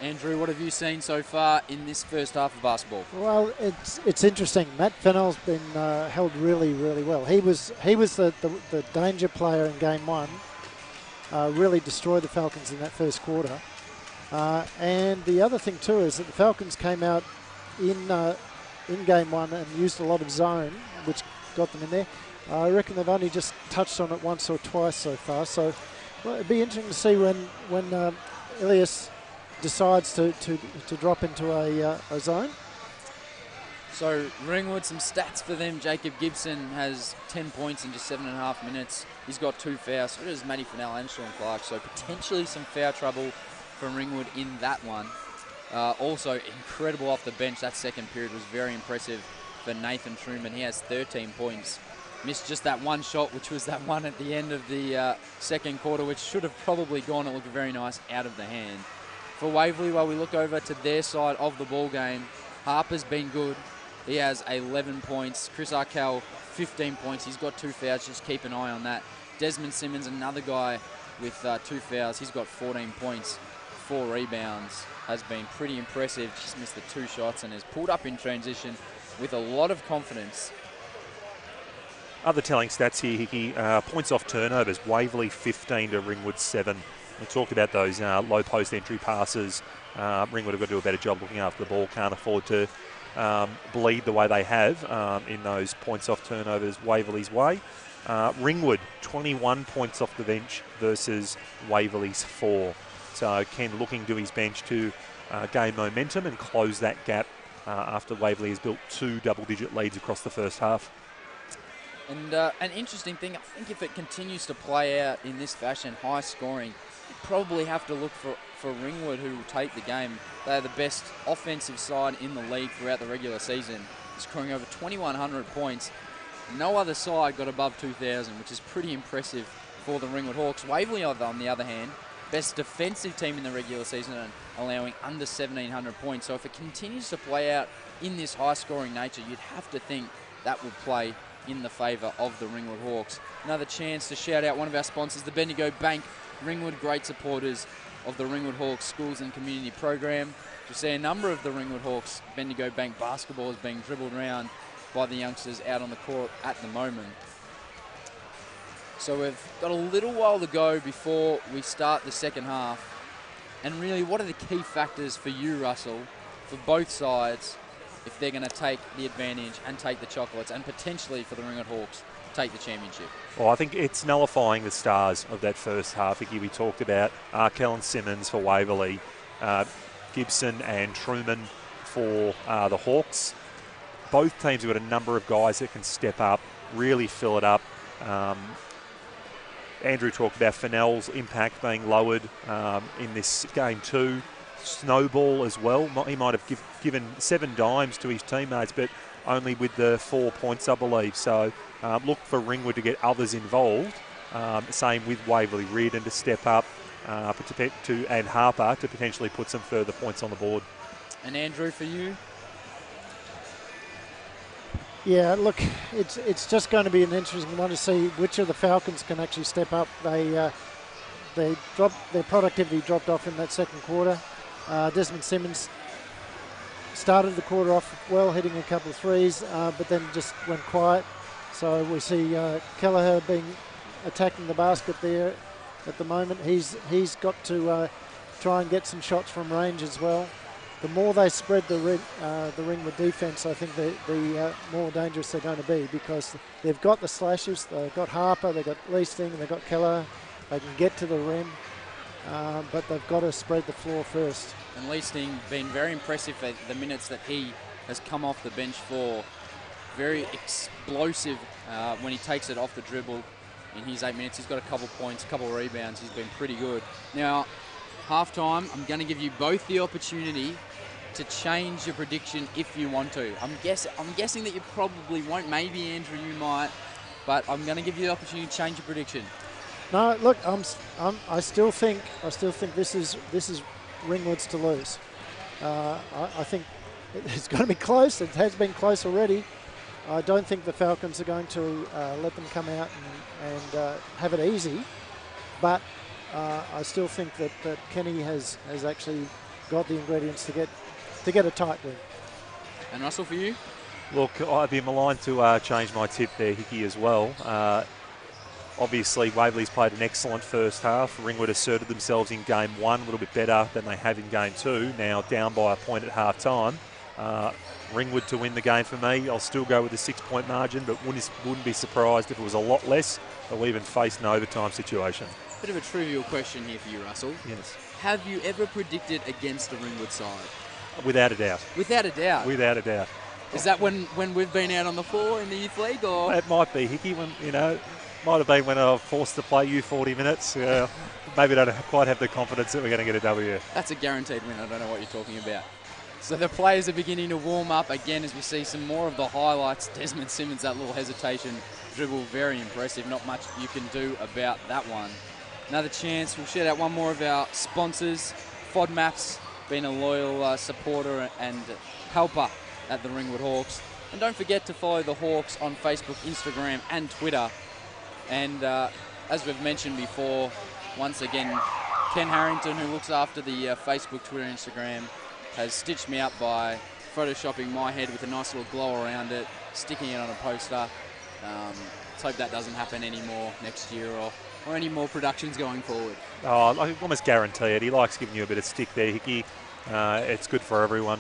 Andrew, what have you seen so far in this first half of basketball? Well, it's interesting. Matt Fennell's been held really, really well. He was the danger player in game 1. Really destroyed the Falcons in that first quarter. And the other thing too is that the Falcons came out in game 1 and used a lot of zone, which got them in there. I reckon they've only just touched on it once or twice so far. So well, it'd be interesting to see when Ilias decides to drop into a zone. So Ringwood, some stats for them. Jacob Gibson has 10 points in just 7.5 minutes. He's got 2 fouls. So does Matty Fennell and Sean Clark. So potentially some foul trouble from Ringwood in that one. Also incredible off the bench. That second period was very impressive for Nathan Truman. He has 13 points. Missed just that one shot, which was that one at the end of the second quarter, which should have probably gone. It looked very nice out of the hand. For Waverley, while we look over to their side of the ball game, Harper's been good. He has 11 points. Chris Arkell, 15 points. He's got 2 fouls. Just keep an eye on that. Desmond Simmons, another guy with 2 fouls. He's got 14 points, 4 rebounds. Has been pretty impressive. Just missed the 2 shots and has pulled up in transition with a lot of confidence. Other telling stats here, Hickey. Points off turnovers. Waverley 15 to Ringwood 7. We talked about those low post entry passes. Ringwood have got to do a better job looking after the ball. Can't afford to bleed the way they have in those points off turnovers Waverley's way. Ringwood 21 points off the bench versus Waverley's 4. So Ken looking to his bench to gain momentum and close that gap after Waverley has built 2 double-digit leads across the first half. And an interesting thing, I think if it continues to play out in this fashion, high scoring, you probably have to look for Ringwood, who will take the game. They're the best offensive side in the league throughout the regular season, scoring over 2,100 points. No other side got above 2,000, which is pretty impressive for the Ringwood Hawks. Waverley, on the other hand, best defensive team in the regular season and allowing under 1,700 points. So if it continues to play out in this high-scoring nature, you'd have to think that would play in the favour of the Ringwood Hawks. Another chance to shout out one of our sponsors, the Bendigo Bank. Ringwood, great supporters of the Ringwood Hawks Schools and Community Program. You see a number of the Ringwood Hawks Bendigo Bank basketball is being dribbled around by the youngsters out on the court at the moment. So we've got a little while to go before we start the second half. And really, what are the key factors for you, Russell, for both sides, if they're going to take the advantage and take the chocolates, and potentially for the Ringwood Hawks take the championship? Well, I think it's nullifying the stars of that first half. Vicky, we talked about Arkell and Simmons for Waverley, Gibson and Truman for the Hawks. Both teams have got a number of guys that can step up, really fill it up. Andrew talked about Fennell's impact being lowered in this game too. Snowball as well. He might have given 7 dimes to his teammates, but only with the 4 points, I believe. So look for Ringwood to get others involved. Same with Waverley, Reardon to step up, and Harper to potentially put some further points on the board. And Andrew, for you? Yeah, look, it's just going to be an interesting one to see which of the Falcons can actually step up. Their productivity dropped off in that second quarter. Desmond Simmons started the quarter off well, hitting a couple of threes, but then just went quiet. So we see Kelleher attacking the basket there at the moment. He's got to try and get some shots from range as well. The more they spread the Ringwood defence, I think the more dangerous they're going to be, because they've got the slashes, they've got Harper, they've got Leasting, they've got Keller. They can get to the rim, but they've got to spread the floor first. And Leasting been very impressive for the minutes that he has come off the bench for. Very explosive when he takes it off the dribble. In his 8 minutes, he's got a couple points, a couple of rebounds. He's been pretty good. Now, halftime, I'm going to give you both the opportunity to change your prediction if you want to. I'm guessing that you probably won't. Maybe Andrew, you might, but I'm going to give you the opportunity to change your prediction. No, look, I still think this is Ringwood's to lose. I think it's going to be close. It has been close already. I don't think the Falcons are going to let them come out and have it easy, but I still think that Kenny has actually got the ingredients to get a tight win. And Russell, for you? Look, I'd be maligned to change my tip there, Hickey, as well. Obviously, Waverley's played an excellent first half. Ringwood asserted themselves in game one a little bit better than they have in game two, now down by a point at half time. Ringwood to win the game for me. I'll still go with a 6-point margin, but wouldn't be surprised if it was a lot less, or even face an overtime situation. Bit of a trivial question here for you, Russell. Yes. Have you ever predicted against the Ringwood side? Without a doubt. Without a doubt? Without a doubt. Is that when we've been out on the floor in the youth league, or? It might be, Hickey, might have been when I was forced to play you 40 minutes. Maybe don't quite have the confidence that we're going to get a W. That's a guaranteed win. I don't know what you're talking about. So the players are beginning to warm up again as we see some more of the highlights. Desmond Simmons, that little hesitation dribble, very impressive. Not much you can do about that one. Another chance. We'll shout out one more of our sponsors. FODMAP's been a loyal supporter and helper at the Ringwood Hawks. And don't forget to follow the Hawks on Facebook, Instagram and Twitter. And as we've mentioned before, once again, Ken Harrington, who looks after the Facebook, Twitter, Instagram, has stitched me up by photoshopping my head with a nice little glow around it, sticking it on a poster. Let's hope that doesn't happen anymore next year or any more productions going forward. Oh, I almost guarantee it. He likes giving you a bit of stick there, Hickey. It's good for everyone.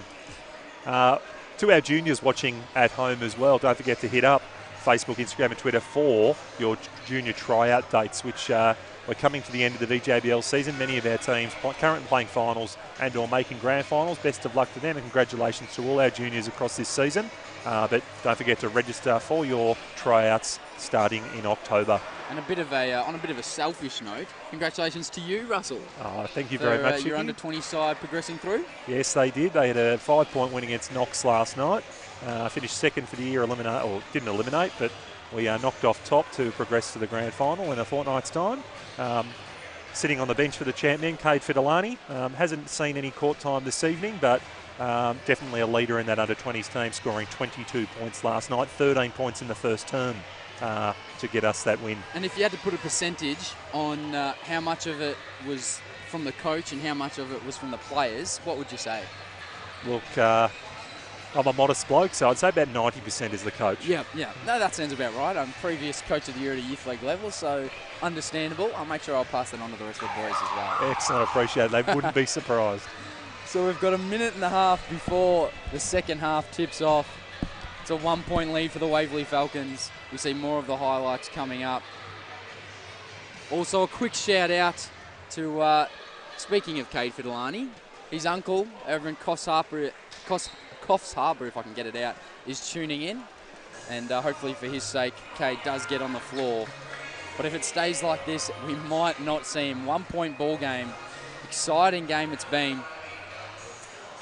To our juniors watching at home as well, don't forget to hit up Facebook, Instagram and Twitter for your junior tryout dates, which we're coming to the end of the VJBL season. Many of our teams currently playing finals and or making grand finals. Best of luck to them and congratulations to all our juniors across this season. But don't forget to register for your tryouts starting in October. And on a bit of a selfish note, congratulations to you, Russell. Oh, thank you very much. Your under-20 side progressing through? Yes, they did. They had a 5-point win against Knox last night. Finished second for the year, didn't eliminate, but we knocked off top to progress to the grand final in a fortnight's time. Sitting on the bench for the champion, Cade Fidilani. Hasn't seen any court time this evening, but definitely a leader in that under-20s team, scoring 22 points last night, 13 points in the first term to get us that win. And if you had to put a percentage on how much of it was from the coach and how much of it was from the players, what would you say? Look, I'm a modest bloke, so I'd say about 90% is the coach. Yeah. No, that sounds about right. I'm previous coach of the year at a youth league level, so understandable. I'll make sure I'll pass that on to the rest of the boys as well. Excellent, appreciate it. They wouldn't be surprised. So we've got a minute and a half before the second half tips off. It's a 1-point lead for the Waverley Falcons. We see more of the highlights coming up. Also, a quick shout out to, speaking of Cade Fidilani, his uncle over in Coffs Harbour, if I can get it out, is tuning in. And hopefully for his sake, Cade does get on the floor. But if it stays like this, we might not see him. 1-point ball game. Exciting game it's been.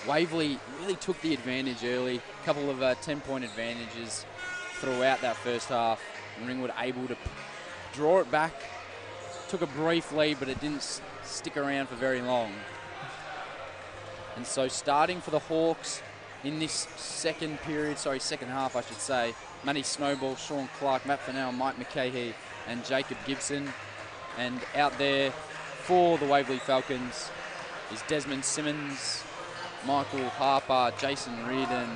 Waverley really took the advantage early. A couple of 10-point advantages throughout that first half. And Ringwood able to draw it back. Took a brief lead, but it didn't stick around for very long. And so starting for the Hawks in this second half, I should say, Matty Snowball, Sean Clark, Matt Fennell, Mike McKahey, and Jacob Gibson. And out there for the Waverley Falcons is Desmond Simmons, Michael Harper, Jason Reardon,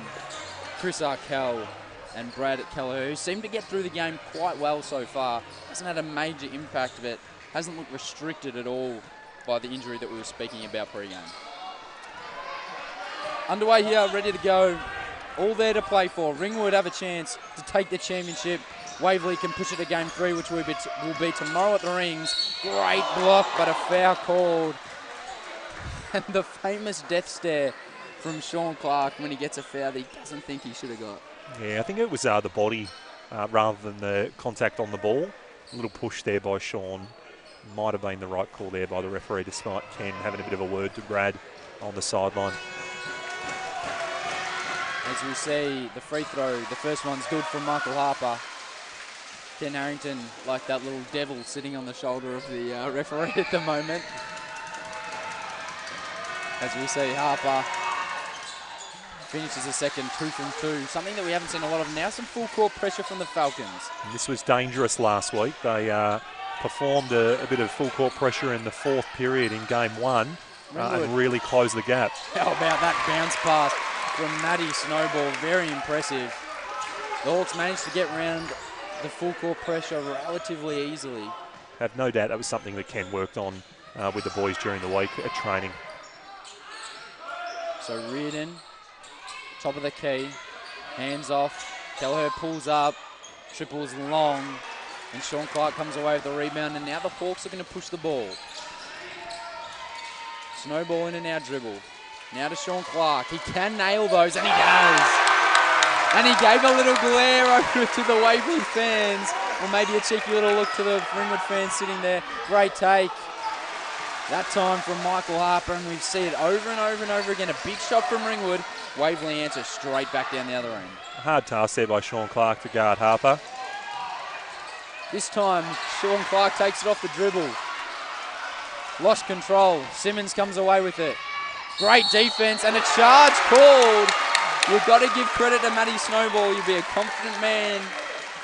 Chris Arkell, and Brad Kelleher, who seem to get through the game quite well so far. Hasn't had a major impact, but hasn't looked restricted at all by the injury that we were speaking about pre-game. Underway here, ready to go. All there to play for. Ringwood have a chance to take the championship. Waverley can push it to game 3, which will be tomorrow at the Rings. Great block, but a foul called. And the famous death stare from Sean Clark when he gets a foul that he doesn't think he should have got. Yeah, I think it was the body rather than the contact on the ball. A little push there by Sean. Might have been the right call there by the referee, despite Ken having a bit of a word to Brad on the sideline. As we see the free throw, the first one's good from Michael Harper. Ken Harrington, like that little devil sitting on the shoulder of the referee at the moment. As we see Harper finishes a second, 2 from 2. Something that we haven't seen a lot of now. Some full court pressure from the Falcons. And this was dangerous last week. They performed a bit of full court pressure in the 4th period in game 1 and really closed the gap. How about that bounce pass from Matty Snowball? Very impressive. The Hawks managed to get around the full court pressure relatively easily. I have no doubt that was something that Ken worked on with the boys during the week at training. So Reardon, top of the key, hands off. Kelleher pulls up, triples long, and Sean Clark comes away with the rebound, and now the Hawks are going to push the ball. Snowball in and out dribble. Now to Sean Clark. He can nail those, and he does. And he gave a little glare over to the Waverley fans, or maybe a cheeky little look to the Ringwood fans sitting there. Great take. That time from Michael Harper, and we see it over and over and over again. A big shot from Ringwood. Waverley answers straight back down the other end. A hard task there by Sean Clark to guard Harper. This time, Sean Clark takes it off the dribble. Lost control. Simmons comes away with it. Great defense and a charge called. You've got to give credit to Matty Snowball. You'll be a confident man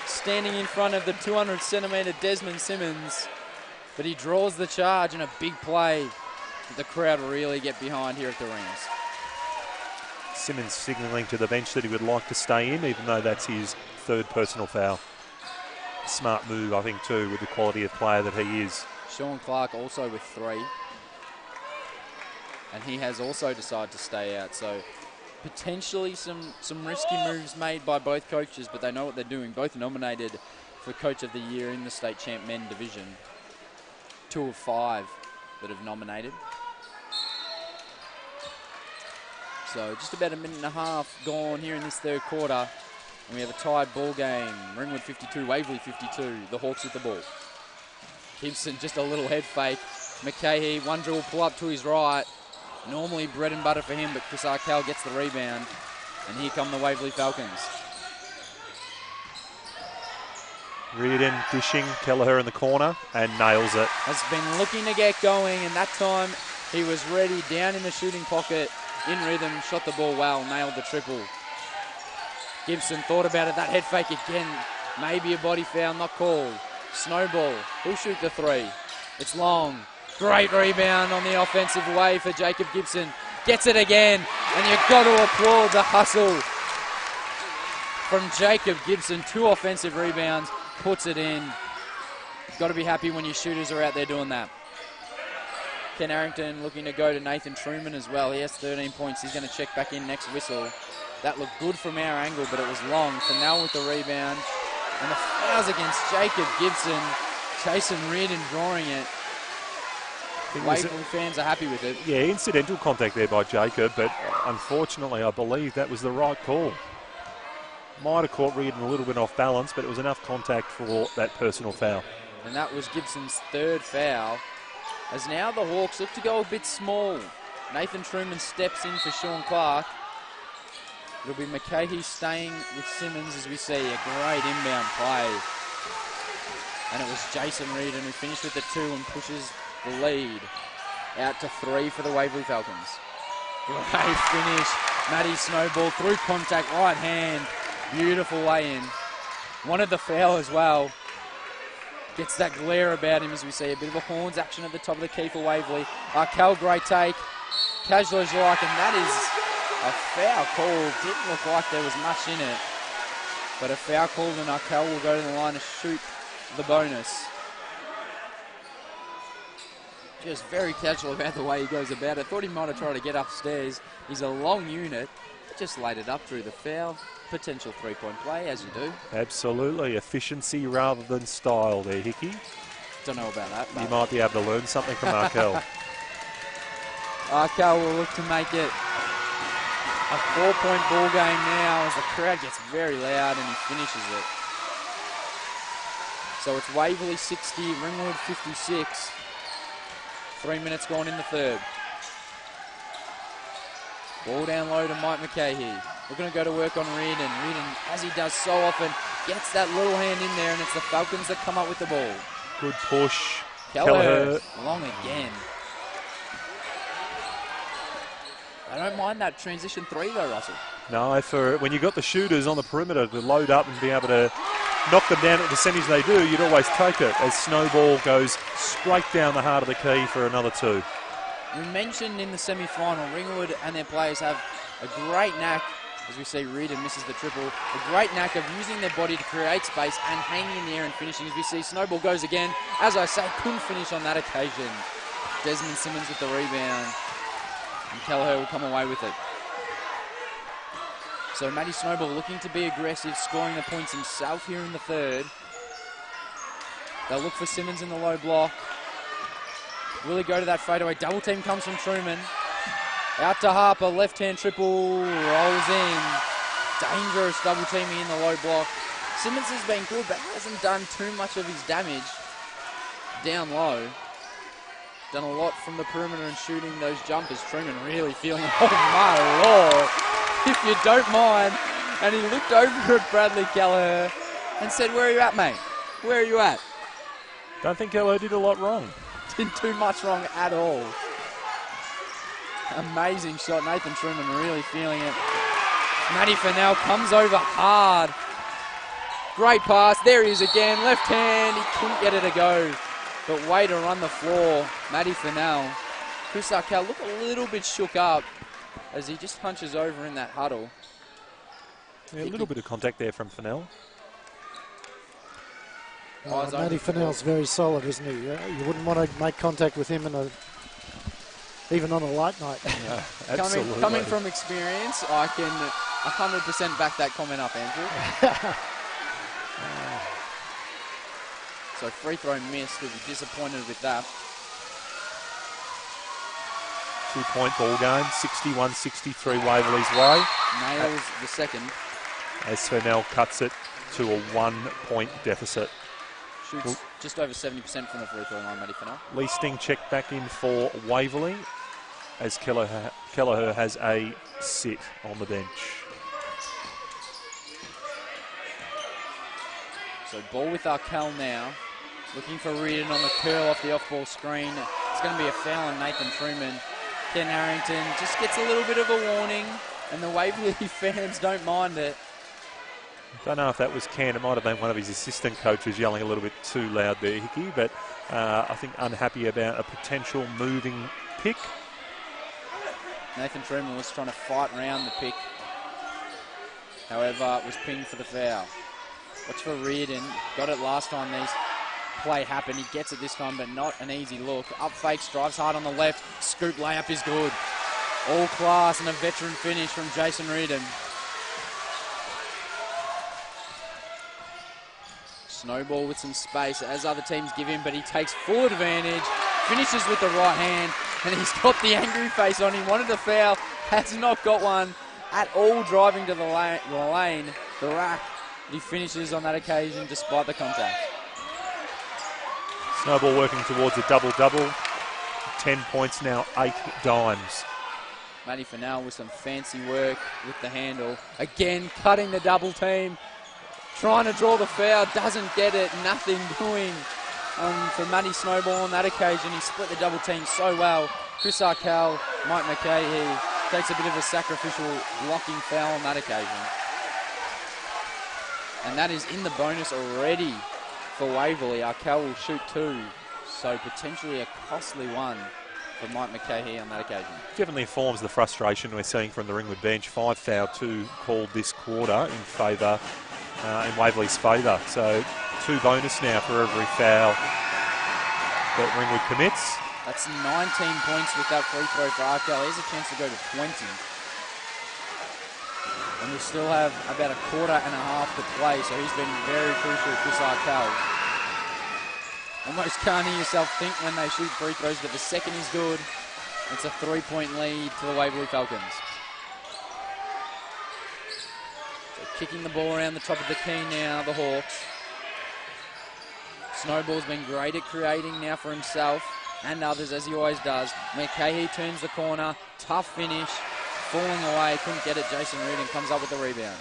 standing in front of the 200-centimetre Desmond Simmons. But he draws the charge and a big play that the crowd really get behind here at the Rings. Simmons signalling to the bench that he would like to stay in, even though that's his 3rd personal foul. Smart move, I think, too, with the quality of player that he is. Sean Clark also with 3. And he has also decided to stay out. So potentially some risky moves made by both coaches, but they know what they're doing. Both nominated for Coach of the Year in the State Champ Men division. 2 of 5 that have nominated. So just about a minute and a half gone here in this 3rd quarter. And we have a tied ball game. Ringwood 52, Waverley 52. The Hawks with the ball. Gibson just a little head fake. McKahey, one dribble pull up to his right. Normally bread and butter for him, but Chris Arkell gets the rebound. And here come the Waverley Falcons. Reardon dishing, Kelleher in the corner, and nails it. Has been looking to get going, and that time he was ready, down in the shooting pocket, in rhythm, shot the ball well, nailed the triple. Gibson thought about it, that head fake again, maybe a body foul, not called. Snowball, he'll shoot the 3. It's long. Great rebound on the offensive way for Jacob Gibson. Gets it again, and you've got to applaud the hustle from Jacob Gibson. 2 offensive rebounds, puts it in. You've got to be happy when your shooters are out there doing that. Ken Harrington looking to go to Nathan Truman as well. He has 13 points. He's going to check back in next whistle. That looked good from our angle, but it was long. Fennell with the rebound. And the fouls against Jacob Gibson. Jason Reardon drawing it. Waverley fans are happy with it. Yeah, incidental contact there by Jacob, but unfortunately I believe that was the right call. Might have caught Reardon a little bit off balance, but it was enough contact for that personal foul. And that was Gibson's 3rd foul. As now the Hawks look to go a bit small. Nathan Truman steps in for Sean Clark. It'll be McCahey staying with Simmons as we see a great inbound play. And it was Jason Reardon who finished with the 2 and pushes the lead out to 3 for the Waverley Falcons. Great finish. Matty Snowball through contact, right hand. Beautiful way in. Wanted the foul as well. Gets that glare about him as we see a bit of a horns action at the top of the key for Waverley. Cal, great take. Casual as you like, and that is a foul call. Didn't look like there was much in it. But a foul call, and Arkell will go to the line to shoot the bonus. Just very casual about the way he goes about it. Thought he might have tried to get upstairs. He's a long unit. Just laid it up through the foul. Potential 3-point play, as you do. Absolutely. Efficiency rather than style there, Hickey. Don't know about that. You might be able to learn something from Arkell. Arkell will look to make it a 4-point ball game now as the crowd gets very loud and he finishes it. So it's Waverley 60, Ringwood 56. 3 minutes gone in the third. Ball down low to Mike McCahey. We're going to go to work on Reardon. Reardon, as he does so often, gets that little hand in there, and it's the Falcons that come up with the ball. Good push. Kelleher long again. I don't mind that transition 3 though, Russell. No, for when you got the shooters on the perimeter to load up and be able to knock them down at the percentage they do, you'd always take it as Snowball goes straight down the heart of the key for another 2. We mentioned in the semi-final, Ringwood and their players have a great knack, as we see Reardon misses the triple, a great knack of using their body to create space and hanging in the air and finishing. As we see Snowball goes again, as I say, couldn't finish on that occasion. Desmond Simmons with the rebound, and Kelleher will come away with it. So Matty Snowball looking to be aggressive, scoring the points himself here in the third. They'll look for Simmons in the low block. Will he go to that fadeaway? Double team comes from Truman. Out to Harper, left-hand triple, rolls in. Dangerous double teaming in the low block. Simmons has been good, but hasn't done too much of his damage down low. Done a lot from the perimeter and shooting those jumpers. Truman really feeling, oh my lord, if you don't mind. And he looked over at Bradley Kelleher and said, where are you at, mate? Where are you at? Don't think Kelleher did a lot wrong. Didn't do much wrong at all. Amazing shot. Nathan Truman really feeling it. Matty Fennell comes over hard. Great pass. There he is again. Left hand. He couldn't get it to go. But way to run the floor. Matty Fennell. Chris Arkell look a little bit shook up as he just hunches over in that huddle. Yeah, a little bit of contact there from Fennell. Matty Fennell's very solid, isn't he? You wouldn't want to make contact with him even on a light night. Yeah, absolutely. Coming from experience, I can 100% back that comment up, Andrew. So free throw missed. He'll be disappointed with that. 2-point ball game, 61-63 Waverley's way. Nails the second. As Fennell cuts it to a 1-point deficit. Shoots just over 70% from the free throw line, Matty Fennell. Lee Sting checked back in for Waverley as Kelleher has a sit on the bench. So ball with Arkell now. Looking for Reardon on the curl off the off-ball screen. It's going to be a foul on Nathan Truman. Ken Harrington just gets a little bit of a warning, and the Waverley fans don't mind it. Don't know if that was Ken. It might have been one of his assistant coaches yelling a little bit too loud there, Hickey, but I think unhappy about a potential moving pick. Nathan Truman was trying to fight around the pick. However, it was pinged for the foul. Watch for Reardon. Got it last time these play happened. He gets it this time, but not an easy look. Up fakes, drives hard on the left. Scoop layup is good. All class and a veteran finish from Jason Reardon. Snowball with some space as other teams give him, but he takes full advantage. Finishes with the right hand, and he's got the angry face on him. Wanted the foul, has not got one at all driving to the lane, the rack. He finishes on that occasion despite the contact. Snowball working towards a double-double. 10 points now, 8 dimes. Matty Fennell with some fancy work with the handle. Again, cutting the double team. Trying to draw the foul. Doesn't get it. Nothing doing for Matty Snowball on that occasion. He split the double team so well. Chris Arkell, Mike McKay, takes a bit of a sacrificial blocking foul on that occasion. And that is in the bonus already for Waverley. Arkell will shoot 2. So potentially a costly one for Mike McKay on that occasion. Definitely informs the frustration we're seeing from the Ringwood bench. 5 foul, 2 called this quarter in favour, in Waverley's favour. So 2 bonus now for every foul that Ringwood commits. That's 19 points with that free throw for Arkell. Here's a chance to go to 20. And we still have about a quarter and a half to play, so he's been very crucial, Chris Arkell. Almost can't hear yourself think when they shoot free throws, but the second is good. It's a 3-point lead to the Waverley Falcons. So kicking the ball around the top of the key now, the Hawks. Snowball's been great at creating now for himself and others, as he always does. McKay turns the corner, tough finish, falling away, couldn't get it. Jason Reardon comes up with the rebound.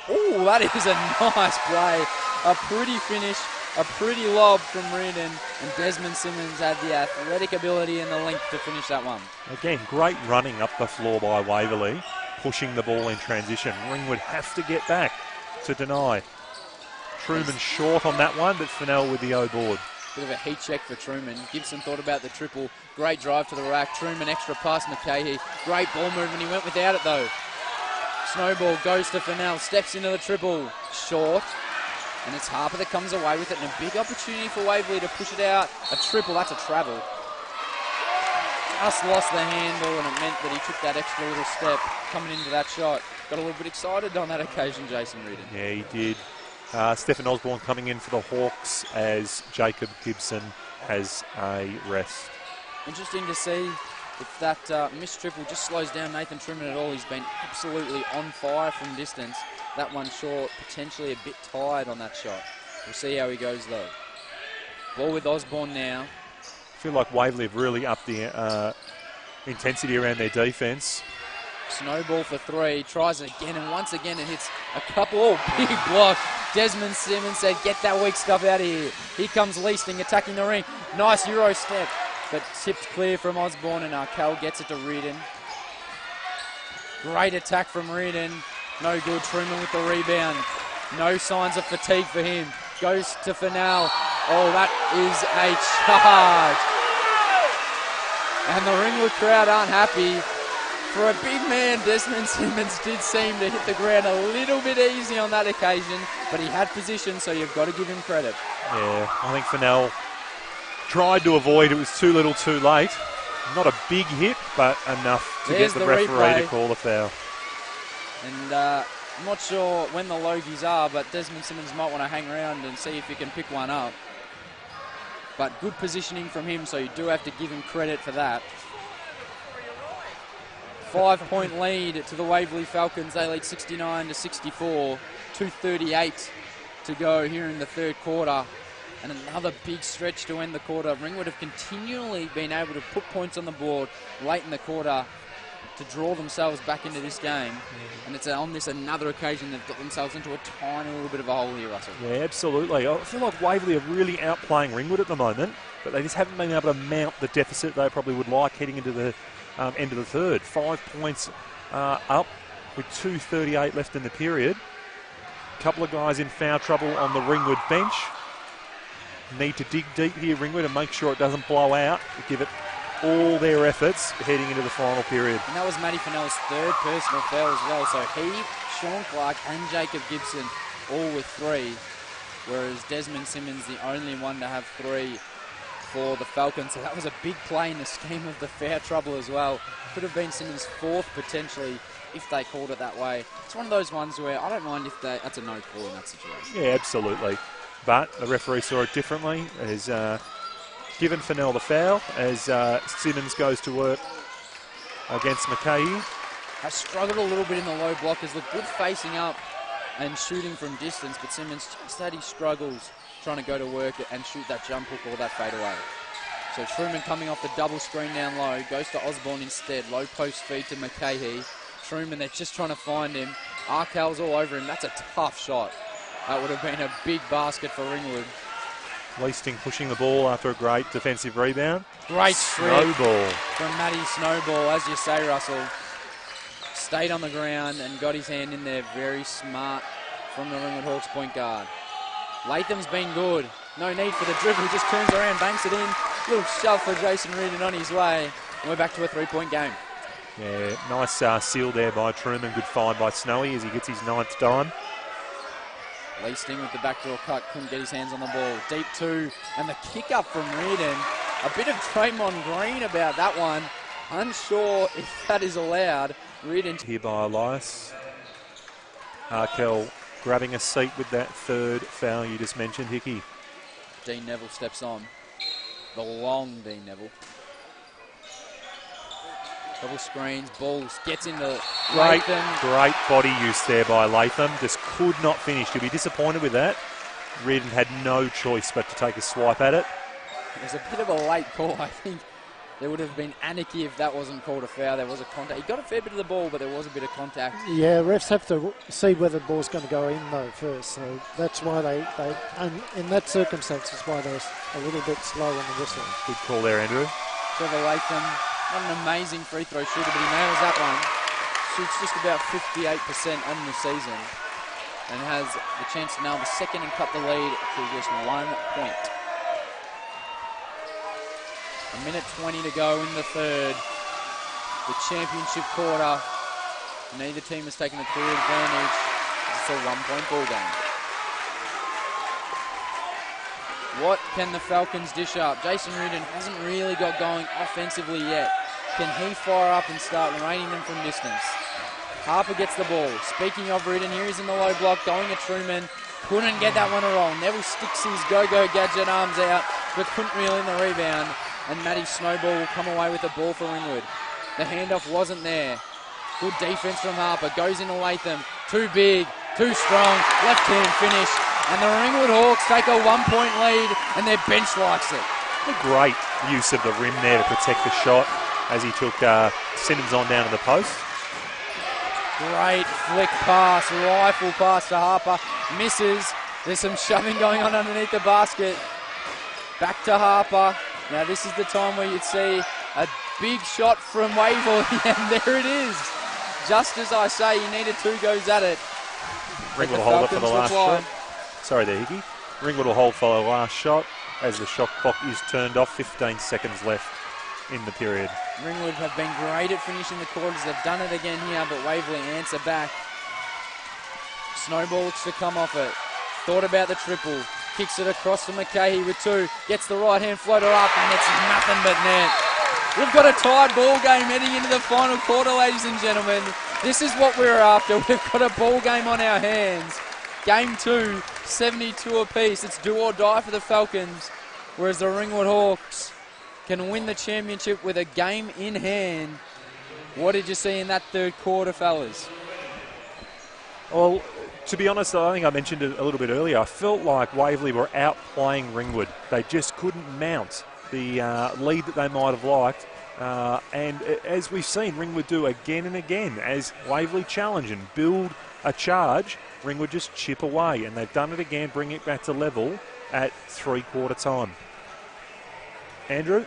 Oh, that is a nice play. A pretty finish, a pretty lob from Reardon, and Desmond Simmons had the athletic ability and the length to finish that one. Again, great running up the floor by Waverley, pushing the ball in transition. Ringwood have to get back to deny. Truman short on that one, but Fennell with the O board. Bit of a heat check for Truman. Gibson thought about the triple. Great drive to the rack. Truman extra pass McKay. Great ball movement. He went without it though. Snowball goes to Fennell. Steps into the triple. Short. And it's Harper that comes away with it. And a big opportunity for Waverley to push it out. A triple. That's a travel. Just lost the handle, and it meant that he took that extra little step coming into that shot. Got a little bit excited on that occasion, Jason Reardon. Yeah, he did. Stephen Osborne coming in for the Hawks as Jacob Gibson has a rest. Interesting to see if that missed triple just slows down Nathan Truman at all. He's been absolutely on fire from distance. That one short, potentially a bit tired on that shot. We'll see how he goes though. Ball with Osborne now. I feel like Waverley have really upped the intensity around their defence. Snowball for 3, tries it again, and once again it hits a couple. Oh, big block. Desmond Simmons said, get that weak stuff out of here. Here comes Leasting attacking the ring. Nice Euro step, but tipped clear from Osborne, and Arkell gets it to Reardon. Great attack from Reardon. No good. Truman with the rebound. No signs of fatigue for him. Goes to Fennell. Oh, that is a charge. And the Ringwood crowd aren't happy. For a big man, Desmond Simmons did seem to hit the ground a little bit easy on that occasion, but he had position, so you've got to give him credit. Yeah, I think Fennell tried to avoid. It was too little too late. Not a big hit, but enough to get the referee to call the foul. And I'm not sure when the Logies are, but Desmond Simmons might want to hang around and see if he can pick one up. But good positioning from him, so you do have to give him credit for that. 5-point lead to the Waverley Falcons. They lead 69-64. 2:38 to go here in the third quarter. And another big stretch to end the quarter. Ringwood have continually been able to put points on the board late in the quarter to draw themselves back into this game. And it's on this another occasion they've got themselves into a tiny little bit of a hole here, Russell. Yeah, absolutely. I feel like Waverley are really outplaying Ringwood at the moment, but they just haven't been able to mount the deficit they probably would like heading into the end of the third. 5 points up with 2:38 left in the period. A couple of guys in foul trouble on the Ringwood bench. Need to dig deep here, Ringwood, and make sure it doesn't blow out. Give it all their efforts heading into the final period. And that was Matty Fennell's third personal foul as well. So he, Sean Clark and Jacob Gibson all with 3, whereas Desmond Simmons the only one to have 3 for the Falcons. So that was a big play in the scheme of the foul trouble as well. Could have been Simmons' 4th potentially if they called it that way. It's one of those ones where I don't mind if that's a no call in that situation. Yeah, absolutely. But the referee saw it differently. Has given Fennell the foul as Simmons goes to work against McKay. Has struggled a little bit in the low block. Has looked good facing up and shooting from distance, but Simmons just that he struggles trying to go to work and shoot that jump hook or that fade away. So Truman coming off the double screen down low, goes to Osborne instead. Low post feed to McCahey. Truman, they're just trying to find him. Arkell's all over him. That's a tough shot. That would have been a big basket for Ringwood. Leasting pushing the ball after a great defensive rebound. Great strip Snowball from Matty Snowball, as you say, Russell. Stayed on the ground and got his hand in there. Very smart from the Ringwood Hawks point guard. Latham's been good. No need for the dribble. Just turns around, banks it in. Little shove for Jason Reardon on his way. And we're back to a 3-point game. Yeah, nice seal there by Truman. Good find by Snowy as he gets his 9th dime. Leasting with the backdoor cut, couldn't get his hands on the ball. Deep 2, and the kick up from Reardon. A bit of Draymond Green about that one. Unsure if that is allowed. Reardon here by Elias. Arkell grabbing a seat with that 3rd foul you just mentioned, Hickey. Dean Neville steps on. The long Dean Neville. Double screens, balls, gets into Latham. Great body use there by Latham. Just could not finish. You'll be disappointed with that. Reardon had no choice but to take a swipe at it. It was a bit of a late call. I think there would have been anarchy if that wasn't called a foul. There was a contact. He got a fair bit of the ball, but there was a bit of contact. Yeah, refs have to see whether the ball's going to go in though first. So that's why they and in that circumstance is why they're a little bit slow on the whistle. Good call there, Andrew. Trevor Latham, not an amazing free throw shooter, but he nails that one. Shoots just about 58% on the season and has the chance to nail the 2nd and cut the lead to just 1 point. 1:20 to go in the 3rd. The championship quarter. Neither team has taken a clear advantage. It's a 1-point ball game. What can the Falcons dish up? Jason Reardon hasn't really got going offensively yet. Can he fire up and start raining them from distance? Harper gets the ball. Speaking of Reardon, here he's in the low block, going at Truman. Couldn't get that one wrong. Neville sticks his go-go gadget arms out, but couldn't reel in the rebound. And Matty Snowball will come away with the ball for Ringwood. The handoff wasn't there. Good defense from Harper. Goes into Latham. Too big, too strong. Left-hand finish. And the Ringwood Hawks take a 1-point lead, and their bench likes it. A great use of the rim there to protect the shot as he took Simmons on down to the post. Great flick pass, rifle pass to Harper. Misses. There's some shoving going on underneath the basket. Back to Harper. Now this is the time where you'd see a big shot from Waverley, and there it is. Just as I say, you needed 2 goes at it. Ringwood will hold it for the last shot. Sorry there, Hickey. Ringwood will hold for the last shot as the shot clock is turned off. 15 seconds left in the period. Ringwood have been great at finishing the quarters. They've done it again here, but Waverley answer back. Snowball looks to come off it. Thought about the triple. Kicks it across to McCahey with 2. Gets the right-hand floater up, and it's nothing but net. We've got a tied ball game heading into the final quarter, ladies and gentlemen. This is what we're after. We've got a ball game on our hands. Game 2, 72 apiece. It's do or die for the Falcons, whereas the Ringwood Hawks can win the championship with a game in hand. What did you see in that 3rd quarter, fellas? Well, to be honest, I think I mentioned it a little bit earlier. I felt like Waverley were outplaying Ringwood. They just couldn't mount the lead that they might have liked. And as we've seen Ringwood do again and again, as Waverley challenge and build a charge, Ringwood just chip away. And they've done it again, bring it back to level at 3-quarter time. Andrew?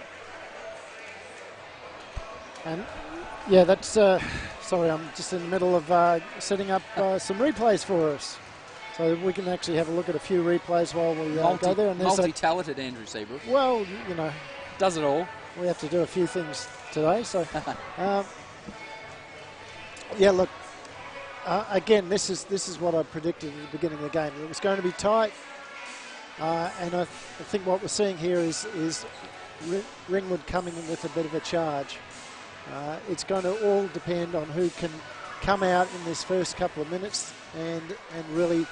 Yeah, that's... sorry, I'm just in the middle of setting up some replays for us. So we can actually have a look at a few replays while we go there. And multi-talented Andrew Seabrook. Well, you know. Does it all. We have to do a few things today. So, yeah, look, again, this is what I predicted at the beginning of the game. It was going to be tight. And I think what we're seeing here is Ringwood coming in with a bit of a charge. It's going to all depend on who can come out in this first couple of minutes and really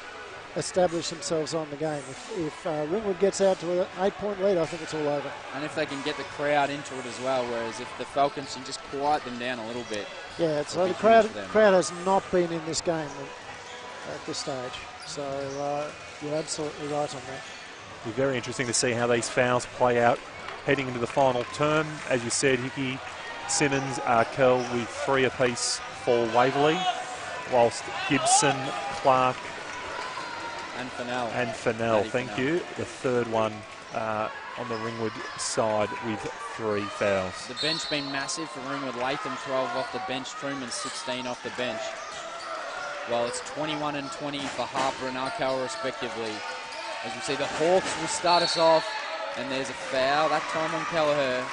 establish themselves on the game. If Ringwood gets out to an 8-point lead, I think it's all over. And if they can get the crowd into it as well, whereas if the Falcons can just quiet them down a little bit. Yeah, so the crowd has not been in this game at this stage. So you're absolutely right on that. It'll be very interesting to see how these fouls play out heading into the final term. As you said, Hickey, Simmons, Arkell with 3 apiece for Waverley, whilst Gibson, Clark And Fennell. Thank you. The third one on the Ringwood side with 3 fouls. The bench been massive for Ringwood. Latham 12 off the bench, Truman 16 off the bench. Well, it's 21 and 20 for Harper and Arkell respectively. As we see, the Hawks will start us off, and there's a foul, that time on Kelleher.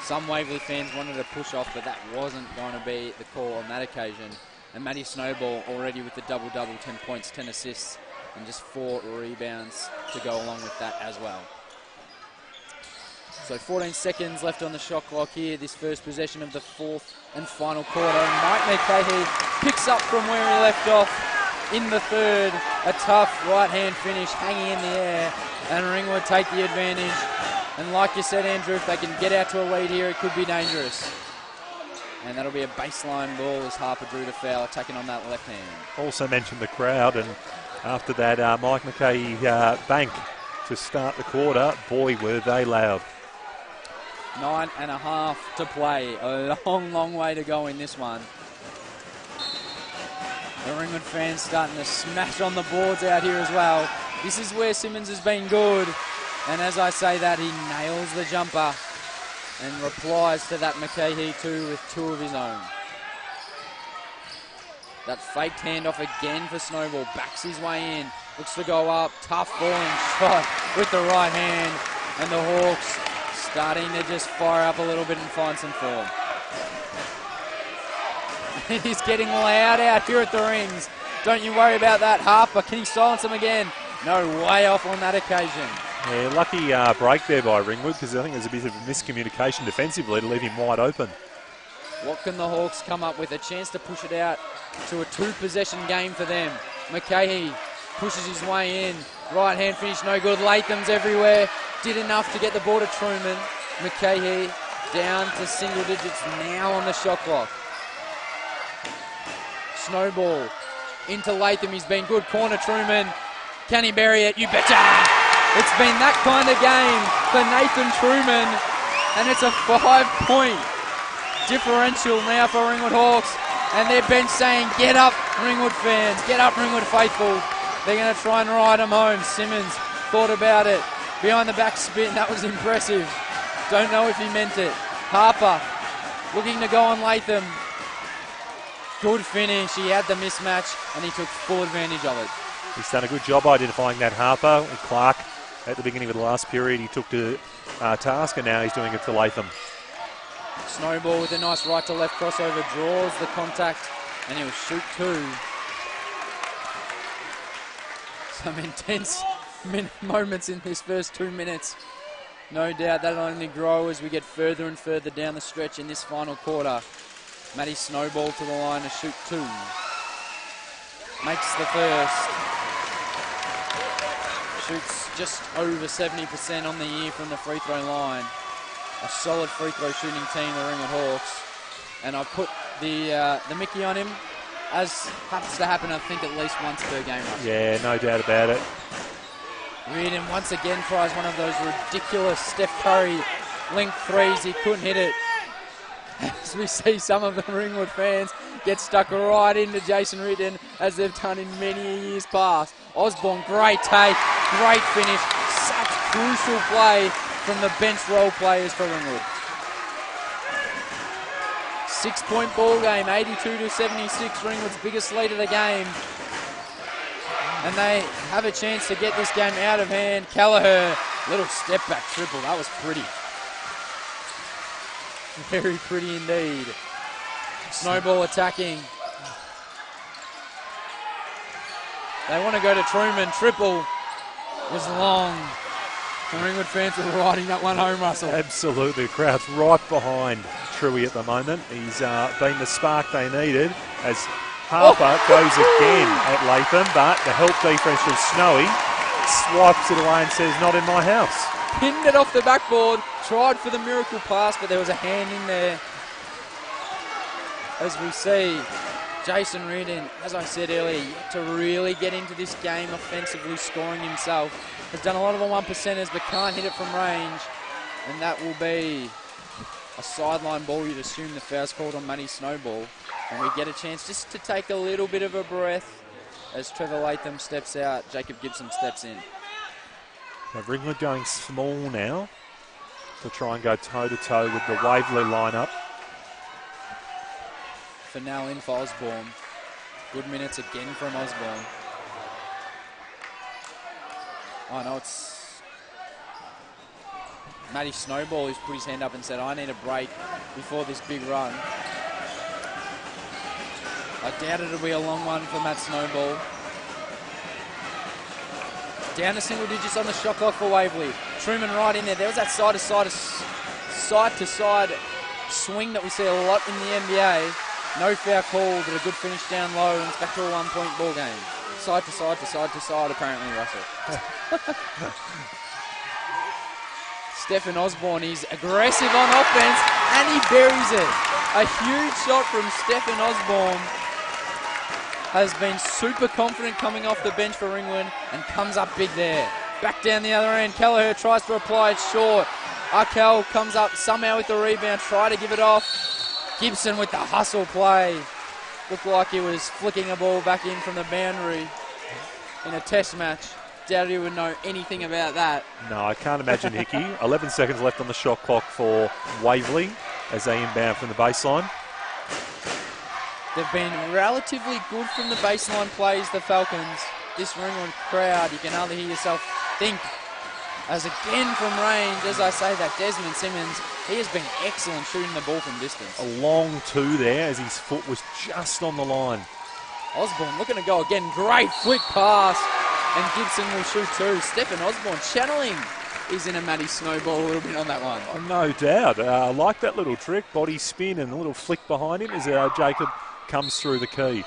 Some Waverley fans wanted to push off, but that wasn't going to be the call on that occasion. And Matty Snowball already with the double-double, 10 points, 10 assists, and just 4 rebounds to go along with that as well. So 14 seconds left on the shot clock here, this first possession of the 4th and final quarter. And Mike McCahey picks up from where he left off in the 3rd. A tough right-hand finish hanging in the air, and Ringwood take the advantage. And like you said, Andrew, if they can get out to a lead here, it could be dangerous. And that'll be a baseline ball as Harper drew the foul, attacking on that left hand. Also mentioned the crowd, and after that, Mike McKay bank to start the quarter. Boy, were they loud. 9.5 to play. A long, long way to go in this one. The Ringwood fans starting to smash on the boards out here as well. This is where Simmons has been good. And as I say that, he nails the jumper and replies to that McKay too with 2 of his own. That faked handoff again for Snowball. Backs his way in. Looks to go up. Tough falling shot with the right hand. And the Hawks starting to just fire up a little bit and find some form. It is getting loud out here at the rings. Don't you worry about that, Harper. Can he silence him again? No, way off on that occasion. Yeah, lucky break there by Ringwood, because I think there's a bit of miscommunication defensively to leave him wide open. What can the Hawks come up with? A chance to push it out to a 2-possession game for them. McKay pushes his way in. Right hand finish, no good. Latham's everywhere. Did enough to get the ball to Truman. McKay down to single digits now on the shot clock. Snowball into Latham. He's been good. Corner Truman. Can he bury it? You betcha! It's been that kind of game for Nathan Truman, and it's a 5-point differential now for Ringwood Hawks. And their bench saying, get up, Ringwood fans, get up, Ringwood faithful. They're going to try and ride them home. Simmons thought about it. Behind the back spin, that was impressive. Don't know if he meant it. Harper looking to go on Latham. Good finish. He had the mismatch, and he took full advantage of it. He's done a good job identifying that Harper. And Clark, at the beginning of the last period, he took to task, and now he's doing it to Latham. Snowball with a nice right to left crossover, draws the contact, and he'll shoot 2. Some intense moments in this first 2 minutes. No doubt that'll only grow as we get further and further down the stretch in this final quarter. Matty Snowball to the line to shoot 2. Makes the first. Shoots just over 70% on the year from the free throw line. A solid free throw shooting team, the Ringwood Hawks. And I've put the Mickey on him, as happens to happen, I think, at least once per game. Yeah, no doubt about it. Reardon once again tries one of those ridiculous Steph Curry link threes. He couldn't hit it. As we see some of the Ringwood fans get stuck right into Jason Reardon, as they've done in many years past. Osborne, great take, great finish. Such crucial play from the bench role players for Ringwood. 6-point ball game, 82-76, Ringwood's biggest lead of the game. And they have a chance to get this game out of hand. Kelleher, little step back triple, that was pretty. Very pretty indeed. Snowball attacking. They want to go to Truman, triple was long. The Ringwood fans are riding that one home, Russell. Absolutely, the crowd's right behind Truey at the moment. He's been the spark they needed as Harper goes again at Latham, but the help defense from Snowy swipes it away and says, not in my house. Pinned it off the backboard, tried for the miracle pass, but there was a hand in there. As we see, Jason Reardon, as I said earlier, yet to really get into this game offensively, scoring himself. Has done a lot of the 1%ers, but can't hit it from range. And that will be a sideline ball. You'd assume the foul's called on Matty Snowball. And we get a chance just to take a little bit of a breath as Trevor Latham steps out, Jacob Gibson steps in. Now Ringwood going small now to try and go toe-to-toe with the Waverley lineup. For now in for Osborne. Good minutes again from Osborne. Oh no, it's Matty Snowball who's put his hand up and said, I need a break before this big run. I doubt it'll be a long one for Matt Snowball. Down to single digits on the shot clock for Waverley. Truman right in there. There was that side-to-side swing that we see a lot in the NBA. No foul called, but a good finish down low, and it's back to a one-point ball game. Side to side to side to side, apparently, Russell. Stephen Osborne, he's aggressive on offense, and he buries it. A huge shot from Stephen Osborne. Has been super confident coming off the bench for Ringwood and comes up big there. Back down the other end, Kelleher tries to apply it short. Arkell comes up somehow with the rebound, try to give it off. Gibson with the hustle play. Looked like he was flicking a ball back in from the boundary in a test match. Doubt he would know anything about that. No, I can't imagine, Hickey. 11 seconds left on the shot clock for Waverley as they inbound from the baseline. They've been relatively good from the baseline plays, the Falcons. This Ringwood crowd, you can hardly hear yourself think. As again from range, as I say that, Desmond Simmons, he has been excellent shooting the ball from distance. A long two there as his foot was just on the line. Osborne looking to go again. Great flick pass. And Gibson will shoot too. Stephen Osborne channeling. He's in a Matty Snowball a little bit on that one. Oh, no doubt. I like that little trick. Body spin and a little flick behind him as Jacob comes through the key.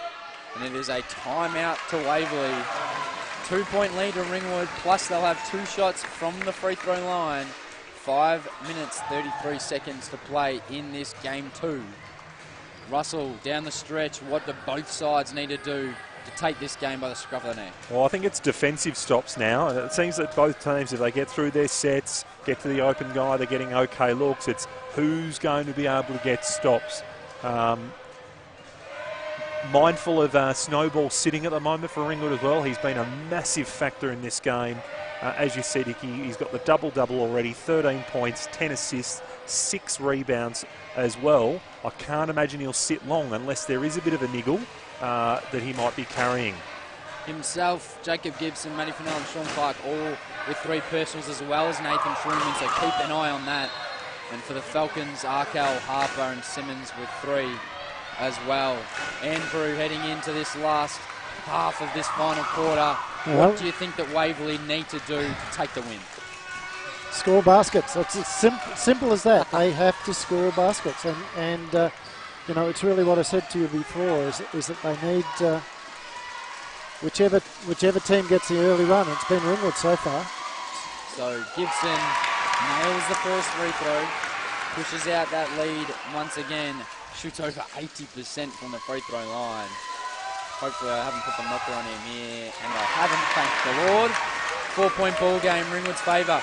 And it is a timeout to Waverley. 2-point lead to Ringwood, plus they'll have 2 shots from the free throw line. 5 minutes, 33 seconds to play in this game 2. Russell down the stretch, what do both sides need to do to take this game by the scruff of the neck? Well, I think it's defensive stops now. It seems that both teams, if they get through their sets, get to the open guy, they're getting okay looks. It's who's going to be able to get stops. Mindful of Snowball sitting at the moment for Ringwood as well. He's been a massive factor in this game. As you said, Icky, he's got the double-double already, 13 points, 10 assists, 6 rebounds as well. I can't imagine he'll sit long unless there is a bit of a niggle that he might be carrying. Himself, Jacob Gibson, Matty Fennell and Sean Clark all with 3 personals as well as Nathan Truman, so keep an eye on that. And for the Falcons, Arkell, Harper and Simmons with 3 as well. Andrew heading into this last half of this final quarter. What do you think that Waverley need to do to take the win? Score baskets. It's as simple as that. They have to score baskets. And you know, it's really what I said to you before, is that they need whichever team gets the early run. It's been Ringwood so far. So Gibson nails the first free throw, pushes out that lead once again. Shoots over 80% from the free throw line. Hopefully I haven't put the knocker on him here, and I haven't, thank the Lord. 4-point ball game, Ringwood's favour.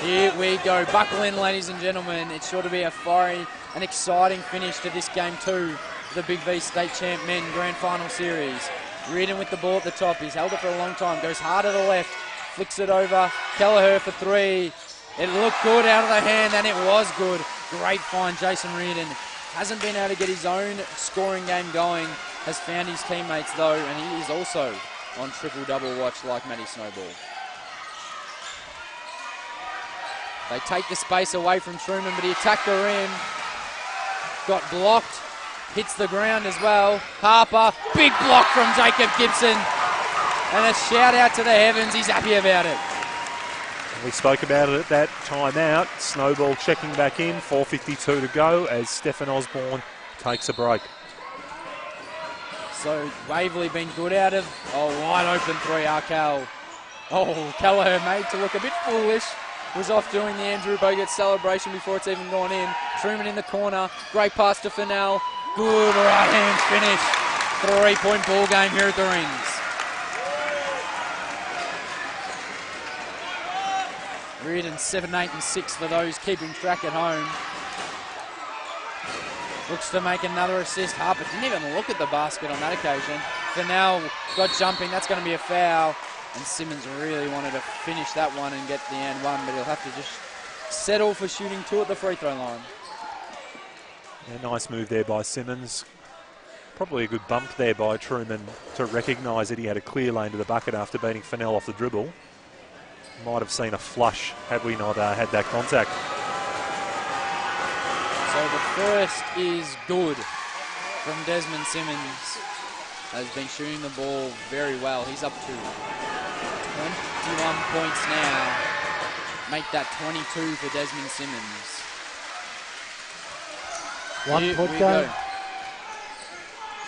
Here we go, buckle in ladies and gentlemen. It's sure to be a fiery and exciting finish to this game 2, the BigV State Champ Men Grand Final Series. Reardon with the ball at the top, he's held it for a long time, goes hard to the left, flicks it over, Kelleher for 3. It looked good out of the hand, and it was good. Great find, Jason Reardon. Hasn't been able to get his own scoring game going. Has found his teammates though, and he is also on triple-double watch like Matty Snowball. They take the space away from Truman, but he attacked the rim. Got blocked. Hits the ground as well. Harper, big block from Jacob Gibson. And a shout out to the heavens. He's happy about it. We spoke about it at that timeout. Snowball checking back in, 4:52 to go as Stephen Osborne takes a break. So Waverley been good out of wide open 3, Arkell. Kelleher made to look a bit foolish. Was off doing the Andrew Bogut celebration before it's even gone in. Truman in the corner. Great pass to Fennell. Good right hand finish. 3-point ball game here at the Rings. Reardon 7, 8 and 6 for those keeping track at home. Looks to make another assist. Harper didn't even look at the basket on that occasion. Fennell got jumping. That's going to be a foul. And Simmons really wanted to finish that one and get the and one, but he'll have to just settle for shooting 2 at the free throw line. Yeah, nice move there by Simmons. Probably a good bump there by Truman to recognise that he had a clear lane to the bucket after beating Fennell off the dribble. Might have seen a flush had we not had that contact. So the first is good from Desmond Simmons. Has been shooting the ball very well. He's up to 21 points now. Make that 22 for Desmond Simmons. 1 point game.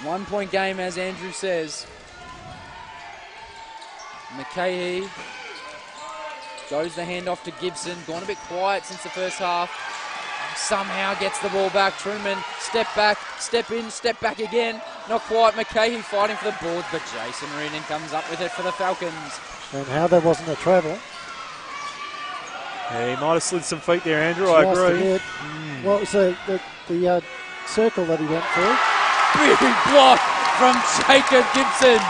1 point game, as Andrew says. McKay goes the handoff to Gibson. Gone a bit quiet since the first half. Somehow gets the ball back. Truman, step back, step in, step back again. Not quite. McKay fighting for the boards, but Jason Reardon comes up with it for the Falcons. And how there wasn't a travel. Yeah, he might have slid some feet there, Andrew. I agree. What was the circle that he went through? Big block from Jacob Gibson.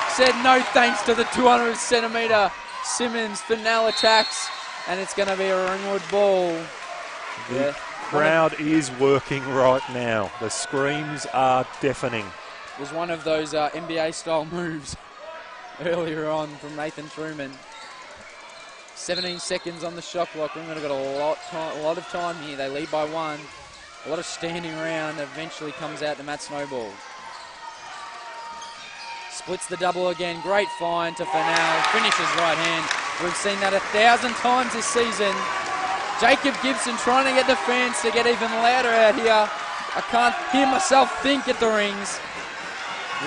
Said no thanks to the 200 centimetre Simmons. Fennell attacks, and it's going to be a Ringwood ball. The crowd is working right now. The screams are deafening. It was one of those NBA-style moves earlier on from Nathan Truman. 17 seconds on the shot clock. Ringwood have got a lot of time here. They lead by 1. A lot of standing around. Eventually comes out to Matt Snowball. Splits the double again. Great find to Fennell. Finishes right hand. We've seen that 1,000 times this season. Jacob Gibson trying to get the fans to get even louder out here. I can't hear myself think at the rings.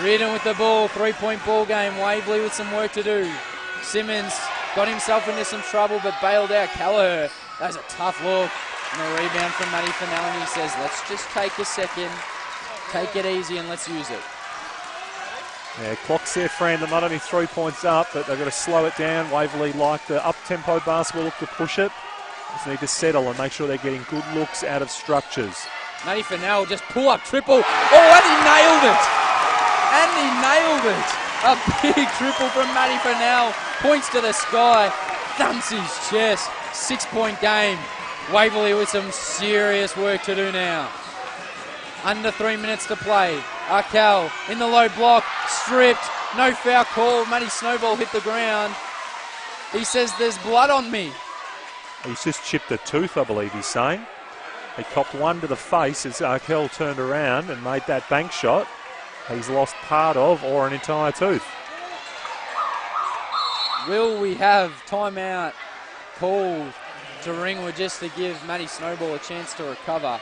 Reardon with the ball. 3-point ball game. Waverley with some work to do. Simmons got himself into some trouble but bailed out Callagher. That was a tough look. And a rebound from Matty Fennell, and he says, let's just take a second, take it easy, and let's use it. Yeah, clock's their friend. They're not only 3 points up, but they've got to slow it down. Waverley like the up-tempo basketball, look to push it. Just need to settle and make sure they're getting good looks out of structures. Matty Fennell just pull up triple. Oh, and he nailed it. And he nailed it. A big triple from Matty Fennell. Points to the sky. Thumps his chest. 6-point game. Waverley with some serious work to do now. Under 3 minutes to play. Arkell in the low block. Stripped. No foul call. Matty Snowball hit the ground. He says there's blood on me. He's just chipped a tooth, I believe he's saying. He copped one to the face as Arkell turned around and made that bank shot. He's lost part of or an entire tooth. Will we have timeout called to Ringwood just to give Matty Snowball a chance to recover?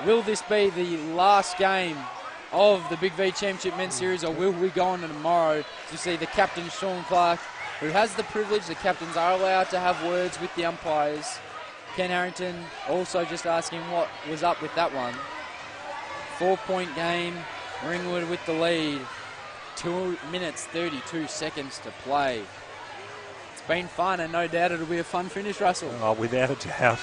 Will this be the last game of the Big V Championship Men's Series, or will we go on to tomorrow to see the captain, Sean Clark, who has the privilege, the captains are allowed to have words with the umpires. Ken Harrington also just asking what was up with that one. 4-point game, Ringwood with the lead. 2 minutes, 32 seconds to play. It's been fun, and no doubt it'll be a fun finish, Russell. Oh, without a doubt.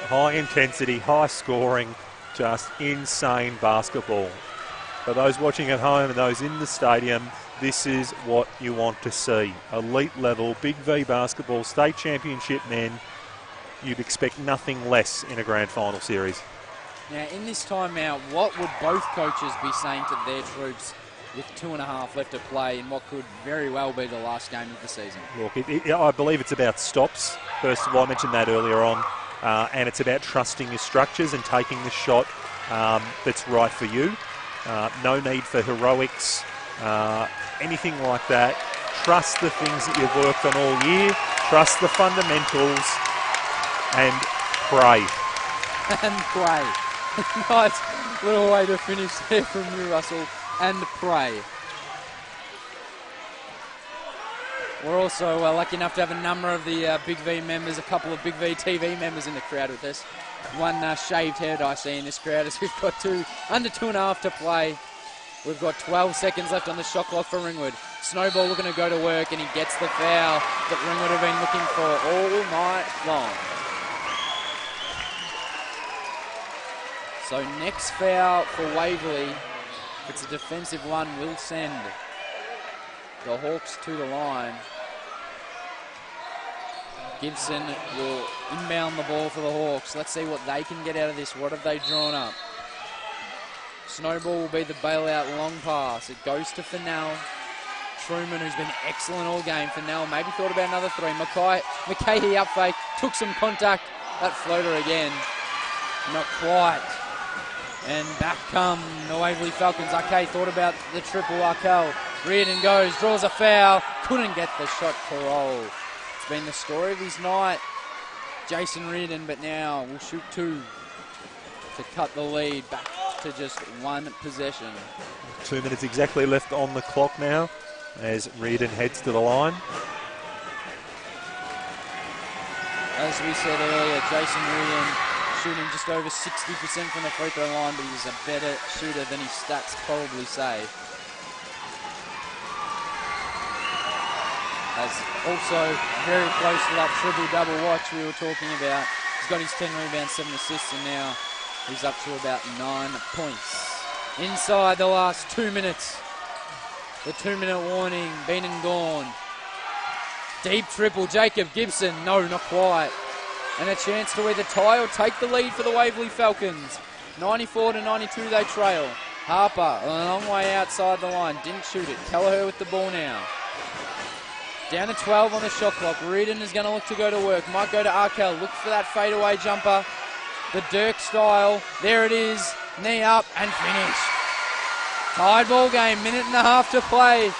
High intensity, high scoring, just insane basketball. For those watching at home and those in the stadium, this is what you want to see. Elite level, Big V basketball, state championship men. You'd expect nothing less in a grand final series. Now, in this timeout, what would both coaches be saying to their troops with 2.5 left to play in what could very well be the last game of the season? Look, I believe it's about stops. First of all, I mentioned that earlier on. And it's about trusting your structures and taking the shot that's right for you. No need for heroics, anything like that. Trust the things that you've worked on all year. Trust the fundamentals and pray. And pray. Nice little way to finish there from you, Russell. And pray. We're also lucky enough to have a number of the Big V members, a couple of Big V TV members in the crowd with us. One shaved head I see in this crowd as we've got under 2.5 to play. We've got 12 seconds left on the shot clock for Ringwood. Snowball looking to go to work, and he gets the foul that Ringwood have been looking for all night long. So next foul for Waverley, if it's a defensive one, will send the Hawks to the line. Gibson will inbound the ball for the Hawks. Let's see what they can get out of this. What have they drawn up? Snowball will be the bailout long pass. It goes to Fennell. Truman, who's been excellent all game. Fennell maybe thought about another three. McKay up fake, took some contact. That floater again, not quite. And back come the Waverley Falcons. Arkay thought about the triple. Arkell. Reardon goes, draws a foul. Couldn't get the shot to roll. It's been the story of his night, Jason Reardon, but now will shoot 2 to cut the lead back to just one possession. 2 minutes exactly left on the clock now as Reardon heads to the line. As we said earlier, Jason Reardon shooting just over 60% from the free throw line, but he's a better shooter than his stats probably say. As also very close to that triple-double watch we were talking about. He's got his 10 rebounds, 7 assists, and now he's up to about 9 points. Inside the last 2 minutes. The 2-minute warning, been and gone. Deep triple, Jacob Gibson. No, not quite. And a chance to either tie or take the lead for the Waverley Falcons. 94-92 they trail. Harper a long way outside the line. Didn't shoot it. Kelleher with the ball now. Down to 12 on the shot clock. Reardon is going to look to go to work. Might go to Arkell. Look for that fadeaway jumper. The Dirk style. There it is. Knee up and finished. Tied ball game. 1.5 minutes to play.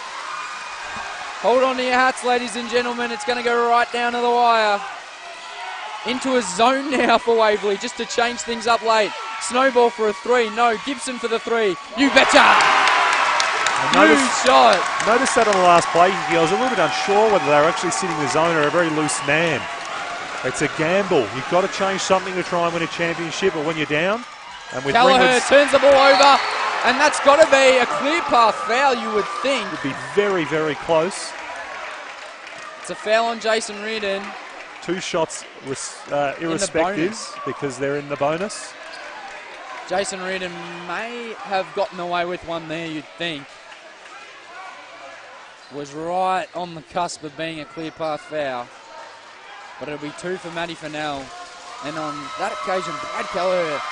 Hold on to your hats, ladies and gentlemen. It's going to go right down to the wire. Into a zone now for Waverley, just to change things up late. Snowball for a 3. No. Gibson for the 3. You betcha! Huge shot. Notice that on the last play, I was a little bit unsure whether they were actually sitting the zone or a very loose man. It's a gamble. You've got to change something to try and win a championship, or when you're down. And with Kelleher turns the ball over, and that's got to be a clear path foul, you would think. Would be very, very close. It's a foul on Jason Reardon. 2 shots irrespective because they're in the bonus. Jason Reardon may have gotten away with one there, you'd think. Was right on the cusp of being a clear path foul. But it'll be 2 for Matty Fennell. And on that occasion, Brad Kelleher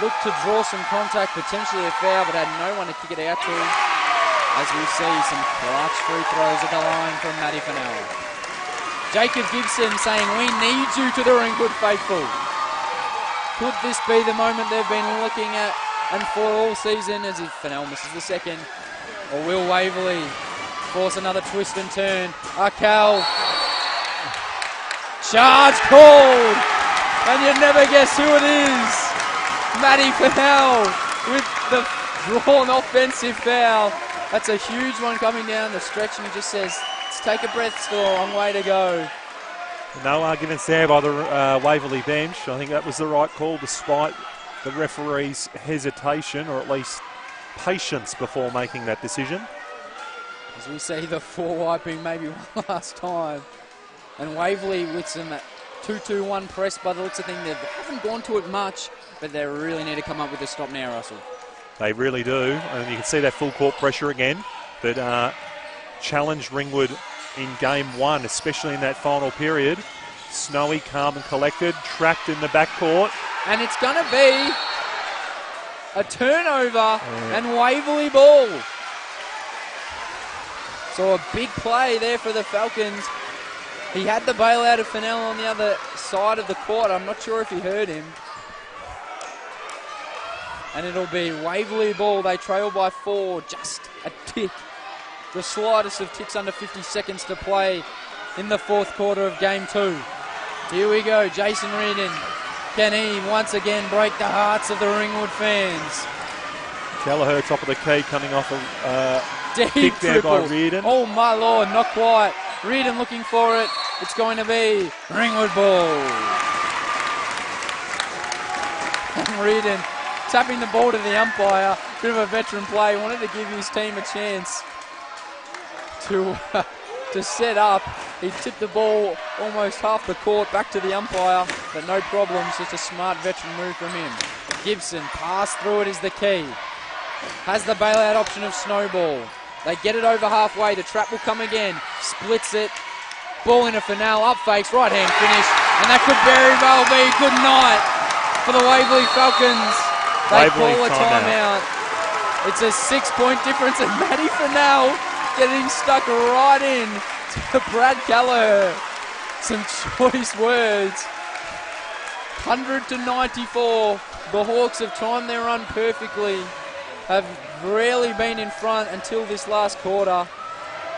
looked to draw some contact, potentially a foul, but had no one to kick it out to. As we see some clutch free throws at the line from Matty Fennell. Jacob Gibson saying, we need you to the Ringwood faithful. Could this be the moment they've been looking at and for all season, as if Fennell misses the second? Or will Waverley force another twist and turn? Arkell. Charge called! And you'd never guess who it is. Matty Fennell with the drawn offensive foul. That's a huge one coming down the stretch, and he just says, let's take a breath, still a long way to go. No arguments there by the Waverley bench. I think that was the right call despite the referee's hesitation, or at least patience before making that decision. As we see the 4 wiping maybe one last time. And Waverley with some 2-2-1 press by the looks of things. They haven't gone to it much, but they really need to come up with a stop now, Russell. They really do. And you can see that full court pressure again. But challenged Ringwood in game 1, especially in that final period. Snowy, calm and collected, trapped in the backcourt. And it's going to be a turnover and Waverley ball. So a big play there for the Falcons. He had the bailout of Fennell on the other side of the court. I'm not sure if he heard him. And it'll be Waverley ball. They trail by 4, just a tick. The slightest of ticks under 50 seconds to play in the 4th quarter of game 2. Here we go, Jason Reardon. Can he once again break the hearts of the Ringwood fans? Kelleher, top of the key, coming off a deep kick there triple by Reardon. Oh my lord, not quite. Reardon looking for it. It's going to be Ringwood ball. And Reardon tapping the ball to the umpire. bit of a veteran play. Wanted to give his team a chance to set up. He tipped the ball almost half the court back to the umpire, but no problems. Just a smart veteran move from him. Gibson, pass through it is the key. Has the bailout option of Snowball. They get it over halfway. The trap will come again. Splits it. Ball into Fennell. Up fakes. Right hand finish. And that could very well be good night for the Waverley Falcons. They Waverley call a timeout. It's a 6-point difference, and Matty Fennell getting stuck right in to Brad Gallagher. Some choice words. 100-94. The Hawks have timed their run perfectly. Have rarely been in front until this last quarter.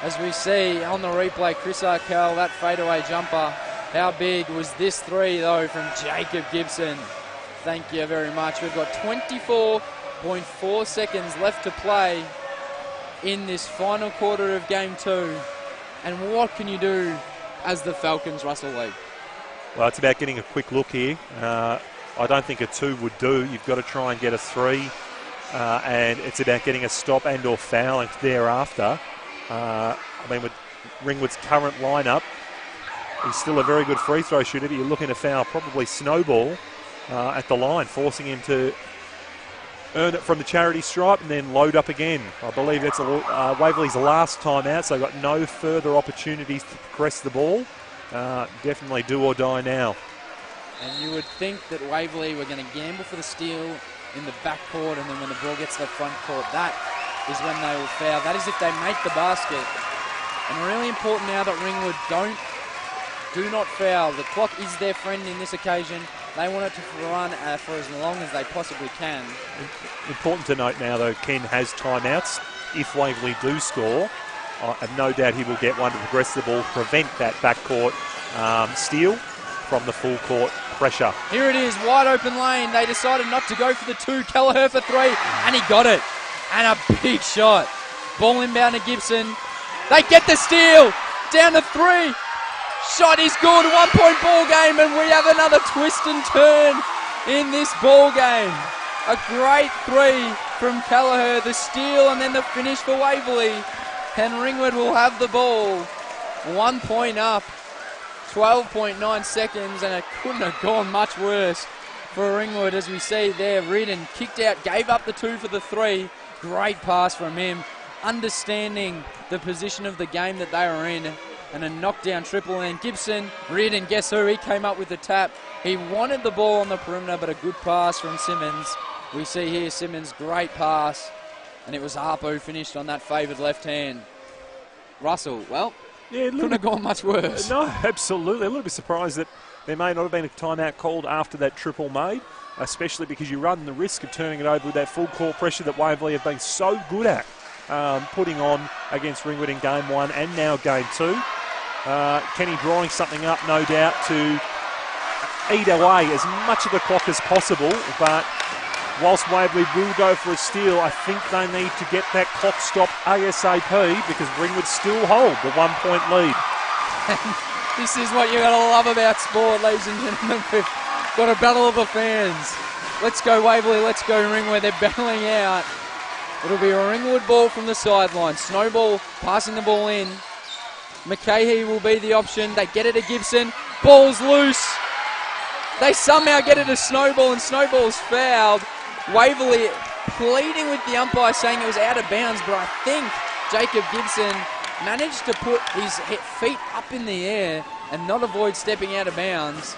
As we see on the replay, Chris Arkell, that fadeaway jumper. How big was this three, though, from Jacob Gibson? Thank you very much. We've got 24.4 seconds left to play in this final quarter of Game 2. And what can you do as the Falcons, Russell Lee? Well, it's about getting a quick look here. I don't think a 2 would do. You've got to try and get a 3. And it's about getting a stop and or fouling thereafter. I mean, with Ringwood's current lineup, he's still a very good free throw shooter, but you're looking to foul probably Snowball at the line, forcing him to earn it from the charity stripe and then load up again. I believe that's Waverley's last time out, so they've got no further opportunities to press the ball. Definitely do or die now. And you would think that Waverley were going to gamble for the steal in the back court, and then when the ball gets to the front court, that is when they will foul. That is if they make the basket. And really important now that Ringwood do not foul. The clock is their friend in this occasion. They want it to run for as long as they possibly can. Important to note now, though, Ken has timeouts. If Waverley do score, I have no doubt he will get one to progress the ball, prevent that backcourt steal from the full court pressure. Here it is, wide open lane. They decided not to go for the 2. Kelleher for 3, and he got it. And a big shot. Ball inbound to Gibson. They get the steal. Down to 3. Shot is good. 1-point ball game, and we have another twist and turn in this ball game. A great 3 from Kelleher. The steal and then the finish for Waverley. And Ringwood will have the ball. 1 point up. 12.9 seconds, and it couldn't have gone much worse for Ringwood. As we see there, Reardon kicked out, gave up the 2 for the 3. Great pass from him, understanding the position of the game that they were in, and a knockdown triple. And Gibson, Reardon, guess who? He came up with the tap. He wanted the ball on the perimeter, but a good pass from Simmons. We see here Simmons, great pass, and it was Harpo who finished on that favoured left hand. Russell, well, yeah, couldn't have gone much worse. No, absolutely. A little bit surprised that there may not have been a timeout called after that triple made, especially because you run the risk of turning it over with that full court pressure that Waverley have been so good at putting on against Ringwood in Game 1 and now Game 2. Kenny drawing something up, no doubt, to eat away as much of the clock as possible, but whilst Waverley will go for a steal, I think they need to get that clock stopped ASAP because Ringwood still hold the 1-point lead. This is what you're going to love about sport, ladies and gentlemen. We've got a battle of the fans. Let's go Waverley, let's go Ringwood. They're battling out. It'll be a Ringwood ball from the sideline. Snowball passing the ball in. McCahey will be the option. They get it to Gibson. Ball's loose. They somehow get it to Snowball, and Snowball's fouled. Waverley pleading with the umpire, saying it was out of bounds, but I think Jacob Gibson managed to put his feet up in the air and not avoid stepping out of bounds.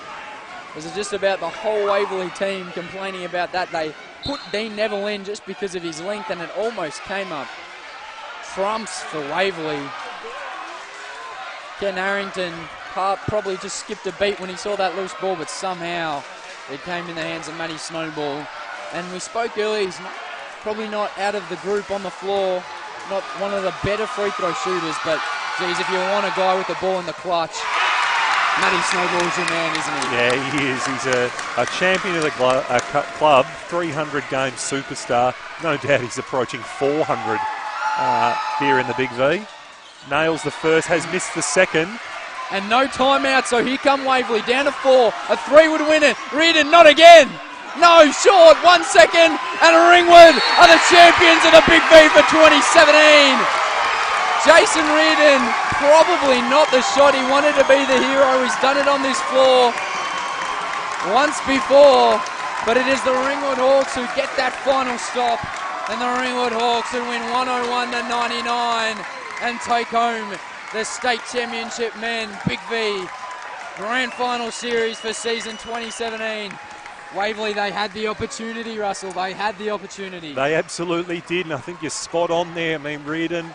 It was just about the whole Waverley team complaining about that. They put Dean Neville in just because of his length, and it almost came up trumps for Waverley. Ken Harrington probably just skipped a beat when he saw that loose ball, but somehow it came in the hands of Matty Snowball. And we spoke earlier, he's probably not out of the group on the floor, not one of the better free throw shooters, but geez, if you want a guy with the ball in the clutch, Matty Snowball's your man, isn't he? Yeah, he is. He's a champion of the club, 300-game superstar. No doubt he's approaching 400 here in the Big V. Nails the first, has missed the second. And no timeout, so here come Waverley, down to 4. A 3 would win it. Reardon, not again. No, short, 1 second, and Ringwood are the champions of the Big V for 2017. Jason Reardon, probably not the shot he wanted to be the hero. He's done it on this floor once before, but it is the Ringwood Hawks who get that final stop, and the Ringwood Hawks who win 101-99 and take home the state championship men Big V Grand Final Series for season 2017. Waverley, they had the opportunity, Russell. They had the opportunity. They absolutely did, and I think you're spot on there. I mean, Reardon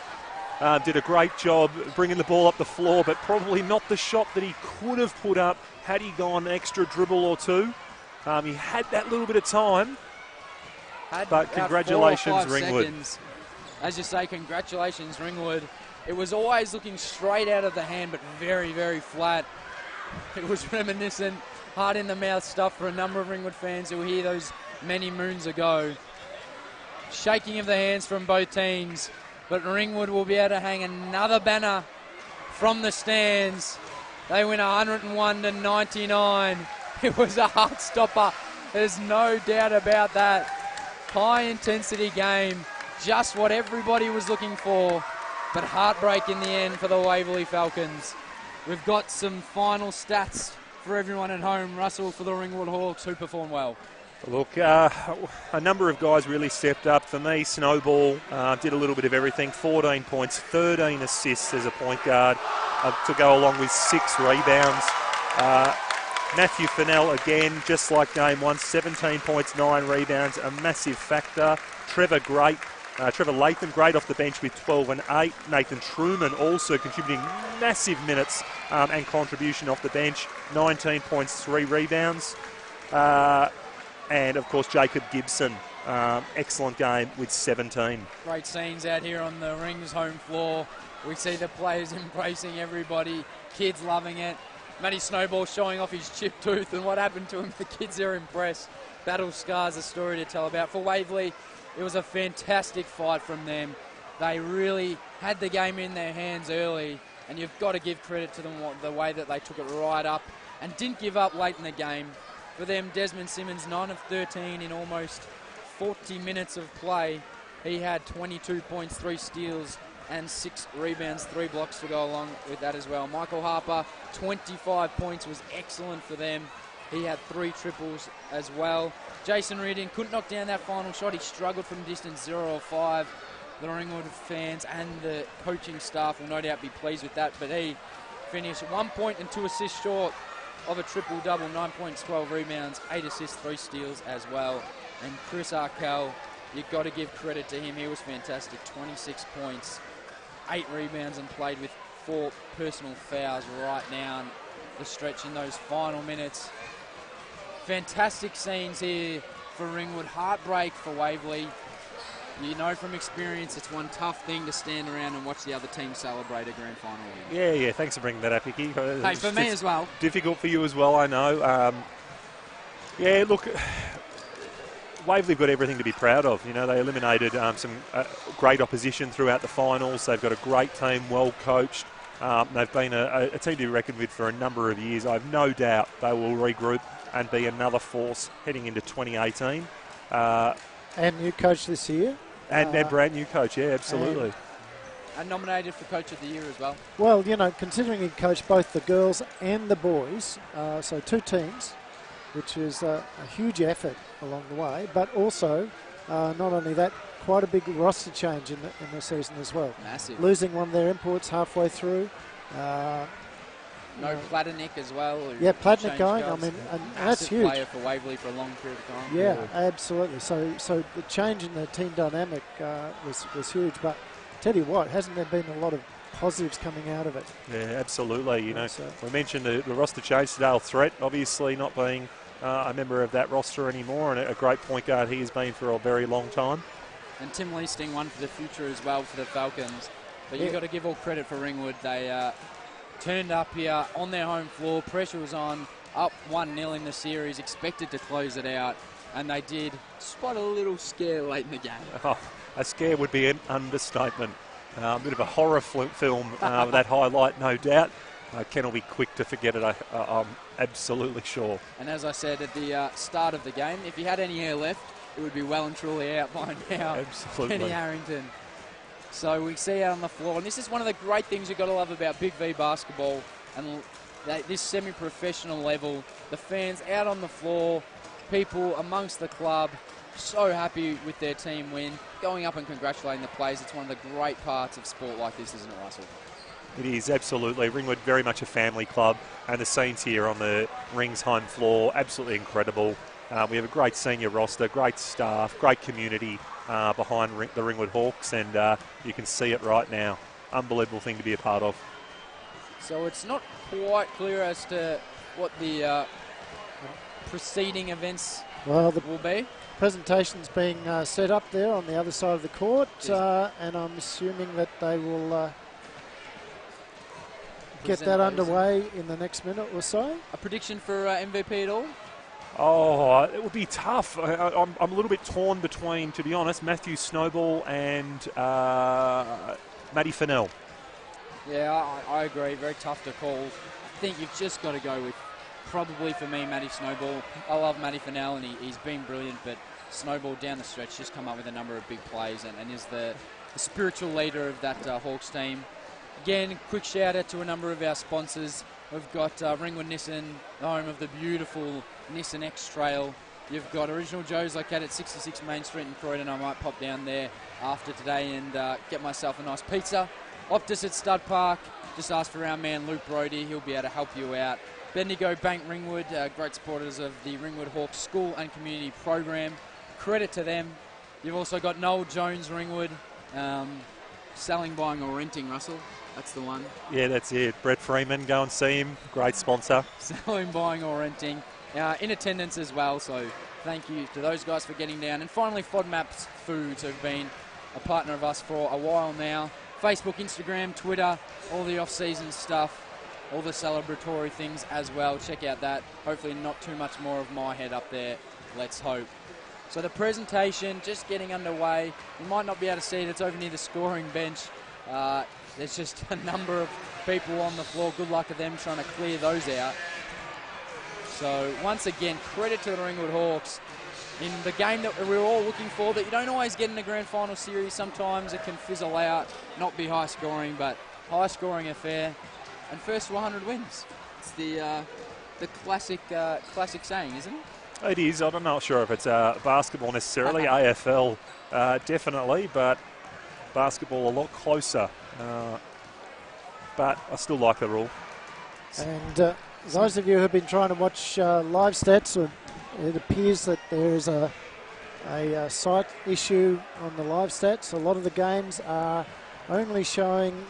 did a great job bringing the ball up the floor, but probably not the shot that he could have put up had he gone an extra dribble or two. He had that little bit of time, but congratulations, Ringwood. Seconds. As you say, congratulations, Ringwood. It was always looking straight out of the hand, but very, very flat. It was reminiscent, hard in the mouth stuff for a number of Ringwood fans who were here those many moons ago. Shaking of the hands from both teams, but Ringwood will be able to hang another banner from the stands. They win 101-99. It was a heart stopper. There's no doubt about that. High intensity game, just what everybody was looking for, but heartbreak in the end for the Waverley Falcons. We've got some final stats for everyone at home. Russell, for the Ringwood Hawks, who performed well. Look, a number of guys really stepped up. For me, Snowball did a little bit of everything. 14 points, 13 assists as a point guard to go along with 6 rebounds. Matthew Fennell, again, just like game 1, 17 points, 9 rebounds, a massive factor. Trevor Latham, great off the bench with 12 and 8. Nathan Truman also contributing massive minutes and contribution off the bench. 19 points, 3 rebounds. And, of course, Jacob Gibson, excellent game with 17. Great scenes out here on the Rings home floor. We see the players embracing everybody, kids loving it. Matty Snowball showing off his chipped tooth and what happened to him. The kids are impressed. Battle scars, a story to tell about. For Waverley, it was a fantastic fight from them. They really had the game in their hands early, and you've got to give credit to them the way that they took it right up and didn't give up late in the game. For them, Desmond Simmons, 9 of 13 in almost 40 minutes of play. He had 22 points, 3 steals, and 6 rebounds, 3 blocks to go along with that as well. Michael Harper, 25 points, was excellent for them. He had 3 triples as well. Jason Reardon couldn't knock down that final shot. He struggled from distance, 0 of 5. The Ringwood fans and the coaching staff will no doubt be pleased with that, but he finished 1 point and 2 assists short of a triple-double, 9 points, 12 rebounds, 8 assists, 3 steals as well. And Chris Arkell, you've got to give credit to him. He was fantastic, 26 points, 8 rebounds, and played with 4 personal fouls right down the stretch in those final minutes. Fantastic scenes here for Ringwood. Heartbreak for Waverley. You know from experience it's one tough thing to stand around and watch the other team celebrate a grand final win. Yeah, thanks for bringing that up, Hickey. Hey, for me as well. Difficult for you as well, I know. Yeah, look, Waverley have got everything to be proud of. You know, they eliminated some great opposition throughout the finals. They've got a great team, well coached. They've been a team to be reckoned with for a number of years. I have no doubt they will regroup and be another force heading into 2018. And new coach this year. And their brand new coach, yeah, absolutely. And nominated for Coach of the Year as well. Well, you know, considering he coached both the girls and the boys, so 2 teams, which is a huge effort along the way, but also, not only that, quite a big roster change in the season as well. Massive. Losing one of their imports halfway through. No Platanik as well. Yeah, Platanik going. I mean, and that's huge. Player for Waverley for a long period of time. Yeah, absolutely. So the change in the team dynamic was huge. But tell you what, hasn't there been a lot of positives coming out of it? Yeah, absolutely. You know, we mentioned the roster change. Dale Threat, obviously not being a member of that roster anymore, and a great point guard he has been for a very long time. And Tim Leasting, one for the future as well for the Falcons. But you've got to give all credit for Ringwood. They turned up here on their home floor. Pressure was on, up 1-0 in the series, expected to close it out, and they did. Spot a little scare late in the game. Oh, a scare would be an understatement. A bit of a horror film, that highlight, no doubt. Ken will be quick to forget it, I'm absolutely sure. And as I said at the start of the game, if he had any air left, it would be well and truly out by now. Absolutely. Kenny Harrington. So we see out on the floor, and this is one of the great things you've got to love about BigV basketball and this semi-professional level. The fans out on the floor, people amongst the club, so happy with their team win, going up and congratulating the players. It's one of the great parts of sport like this, isn't it, Russell? It is, absolutely. Ringwood, very much a family club, and the scenes here on the Rings home floor, absolutely incredible. We have a great senior roster, great staff, great community behind the Ringwood Hawks, and you can see it right now. Unbelievable thing to be a part of. So it's not quite clear as to what the preceding events will be. Presentation's being set up there on the other side of the court, and I'm assuming that they will get that underway in the next minute or so. A prediction for MVP at all? Oh, it would be tough. I'm a little bit torn between, to be honest, Matthew Snowball and Matty Fennell. Yeah, I agree. Very tough to call. I think you've just got to go with, probably for me, Matty Snowball. I love Matty Fennell, and he's been brilliant, but Snowball down the stretch just come up with a number of big plays and is the spiritual leader of that Hawks team. Again, quick shout out to a number of our sponsors. We've got Ringwood Nissan, the home of the beautiful Nissan X Trail. You've got Original Joe's located at 66 Main Street in Croydon. I might pop down there after today and get myself a nice pizza. Optus at Stud Park. Just ask for our man Luke Brody. He'll be able to help you out. Bendigo Bank Ringwood, great supporters of the Ringwood Hawks School and Community Program. Credit to them. You've also got Noel Jones Ringwood, selling, buying or renting, Russell. That's the one. Yeah, that's it. Brett Freeman, go and see him. Great sponsor. Selling, buying or renting. In attendance as well, so thank you to those guys for getting down. And finally, FODMAPS Foods have been a partner of us for a while now. Facebook, Instagram, Twitter, all the off-season stuff, all the celebratory things as well. Check out that. Hopefully not too much more of my head up there. Let's hope. So the presentation just getting underway. You might not be able to see it. It's over near the scoring bench. There's just a number of people on the floor. Good luck to them trying to clear those out. So once again, credit to the Ringwood Hawks in the game that we're all looking for, that you don't always get in the grand final series. Sometimes it can fizzle out, not be high scoring, but high scoring affair. And first to 100 wins. It's the classic saying, isn't it? It is. I'm not sure if it's basketball necessarily. AFL definitely, but basketball a lot closer. But I still like the rule. And those of you who have been trying to watch live stats, it appears that there is a site issue on the live stats. A lot of the games are only showing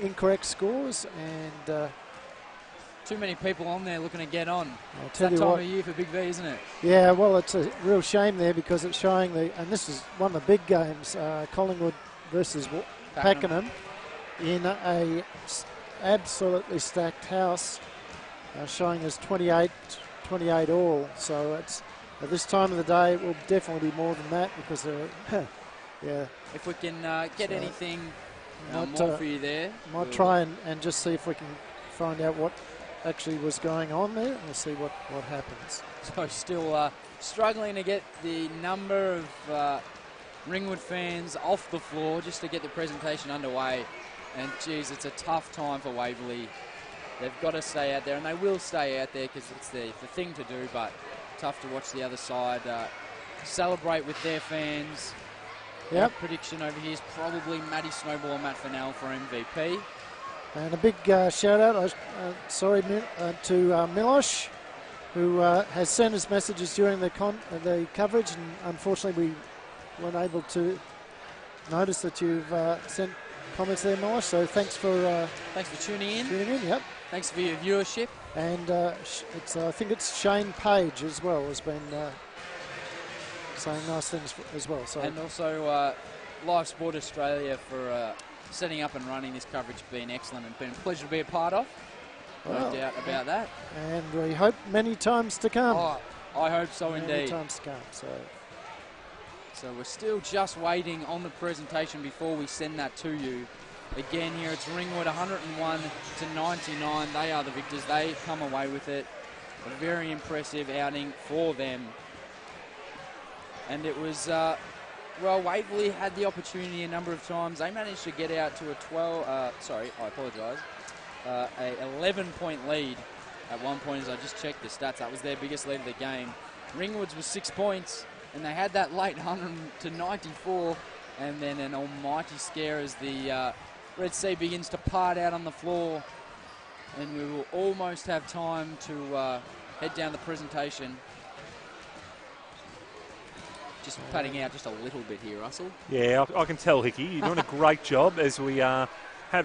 incorrect scores, and too many people on there looking to get on. I'll tell it's that you time what, of year for BigV, isn't it? Yeah, well, it's a real shame there because it's showing and this is one of the big games, Collingwood versus Pakenham, in a absolutely stacked house, showing us 28 all. So it's at this time of the day, it will definitely be more than that because yeah. If we can get anything more for you there, might try and just see if we can find out what actually was going on there. We'll see what happens. So still struggling to get the number of Ringwood fans off the floor just to get the presentation underway. And geez, it's a tough time for Waverley. They've got to stay out there, and they will stay out there because it's the thing to do, but tough to watch the other side celebrate with their fans. Yep. Prediction over here is probably Matty Snowball or Matt Fennell for MVP. And a big shout out, to Milosh, who has sent us messages during the coverage, and unfortunately we weren't able to notice that you've sent comments there, Milosh. So thanks for tuning in. Yep. Thanks for your viewership. And I think it's Shane Page as well has been saying nice things as well. So and also Live Sport Australia for setting up and running this coverage, been excellent and been a pleasure to be a part of. No doubt about that. And we hope many times to come. Oh, I hope so indeed. Many times to come. So we're still just waiting on the presentation before we send that to you. Again here, it's Ringwood 101-99. They are the victors. They come away with it. A very impressive outing for them. And it was, well, Waverley had the opportunity a number of times. They managed to get out to a 11-point lead at one point, as I just checked the stats. That was their biggest lead of the game. Ringwood's was 6 points, and they had that late 100-94, and then an almighty scare as the Red Sea begins to part out on the floor, and we will almost have time to head down the presentation. Just padding out just a little bit here, Russell. Yeah, I can tell, Hickey. You're doing a great job as we have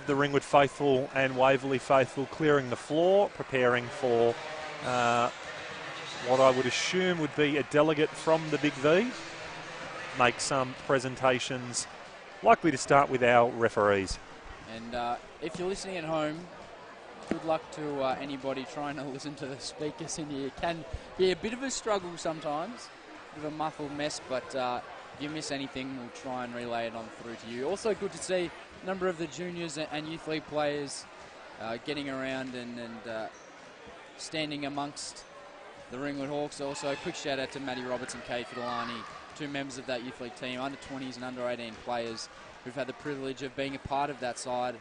the Ringwood faithful and Waverley faithful clearing the floor, preparing for what I would assume would be a delegate from the Big V. Make some presentations, likely to start with our referees. And if you're listening at home, good luck to anybody trying to listen to the speakers in here. It can be a bit of a struggle sometimes, a bit of a muffled mess, but if you miss anything, we'll try and relay it on through to you. Also good to see a number of the juniors and youth league players getting around and standing amongst the Ringwood Hawks. Also a quick shout out to Matty Roberts and Kay Fidelani, two members of that youth league team, under 20s and under 18 players who've had the privilege of being a part of that side.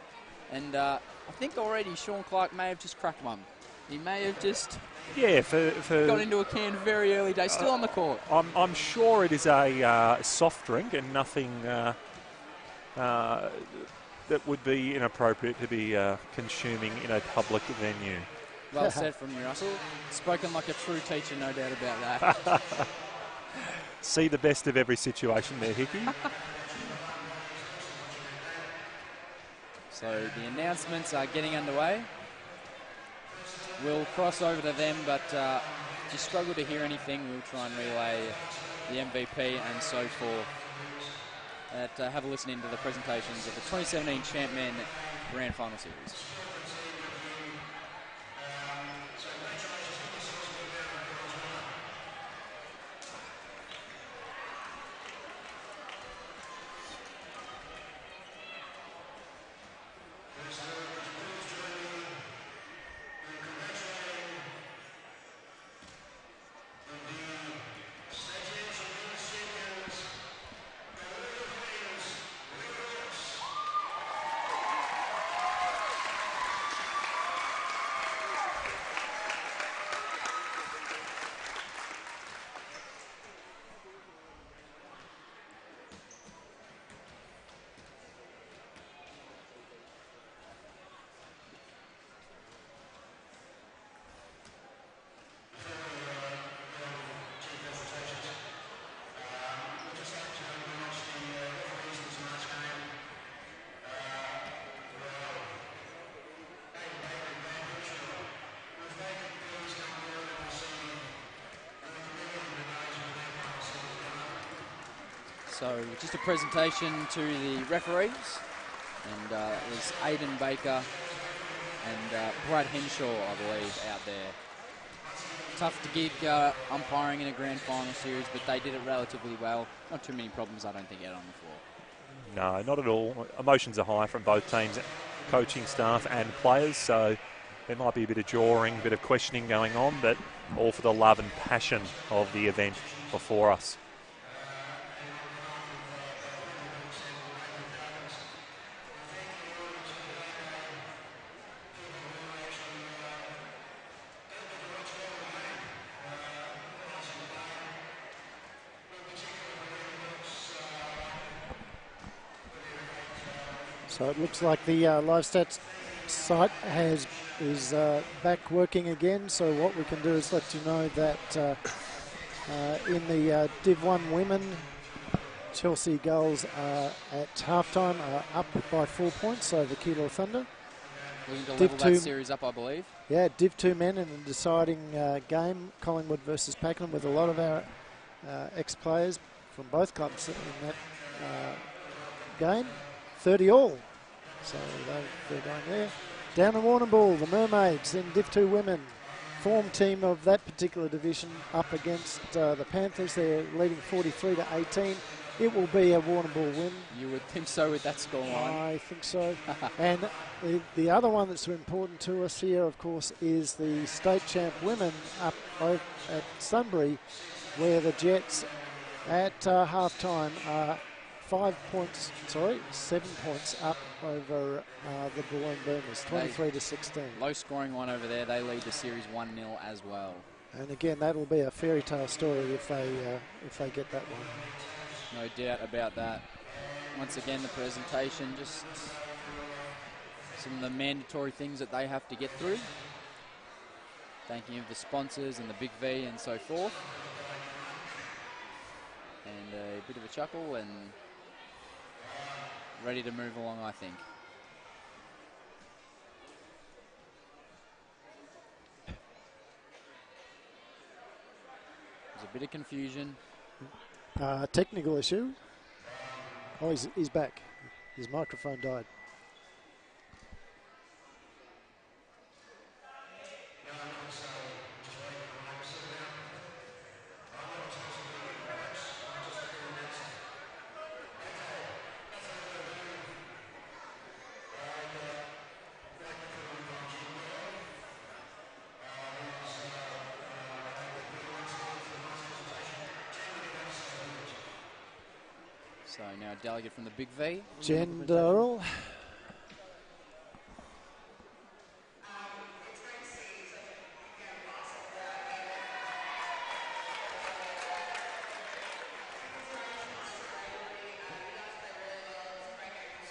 And I think already Sean Clark may have just cracked one. He may have just got into a can very early days, still on the court. I'm sure it is a soft drink and nothing that would be inappropriate to be consuming in a public venue. Well said from you, Russell. Spoken like a true teacher, no doubt about that. See the best of every situation there, Hickey. So the announcements are getting underway. We'll cross over to them, but if you struggle to hear anything, we'll try and relay the MVP and so forth. Have a listen into the presentations of the 2017 Champ Men Grand Final Series. So just a presentation to the referees, and there's Aidan Baker and Brad Henshaw, I believe, out there. Tough to gig umpiring in a grand final series, but they did it relatively well. Not too many problems, I don't think, out on the floor. No, not at all. Emotions are high from both teams, coaching staff and players, so there might be a bit of jawing, a bit of questioning going on, but all for the love and passion of the event before us. So it looks like the live stats site is back working again. So what we can do is let you know that in the Div 1 women, Chelsea Gulls at halftime are up by 4 points over Kilo Thunder. Looking to level that series up, I believe. Yeah, Div 2 men in a deciding game, Collingwood versus Pakenham, with a lot of our ex-players from both clubs in that game. 30 all. So they're going there. Down in Warrnambool, the Mermaids in Div 2 women. Form team of that particular division up against the Panthers. They're leading 43-18. it will be a Warrnambool win. You would think so with that scoreline. I think so. And the other one that's important to us here, of course, is the state champ women up at Sunbury, where the Jets at half-time are 7 points up over the Balloon Boomers, 23-16. Low scoring one over there. They lead the series 1-0 as well. And again, that'll be a fairy tale story if they get that one. No doubt about that. Once again, the presentation, just some of the mandatory things that they have to get through. Thanking of the sponsors and the BigV and so forth. And a bit of a chuckle and ready to move along, I think. There's a bit of confusion. Technical issue. Oh, he's back. His microphone died. So now a delegate from the BigV. Jen Durrell.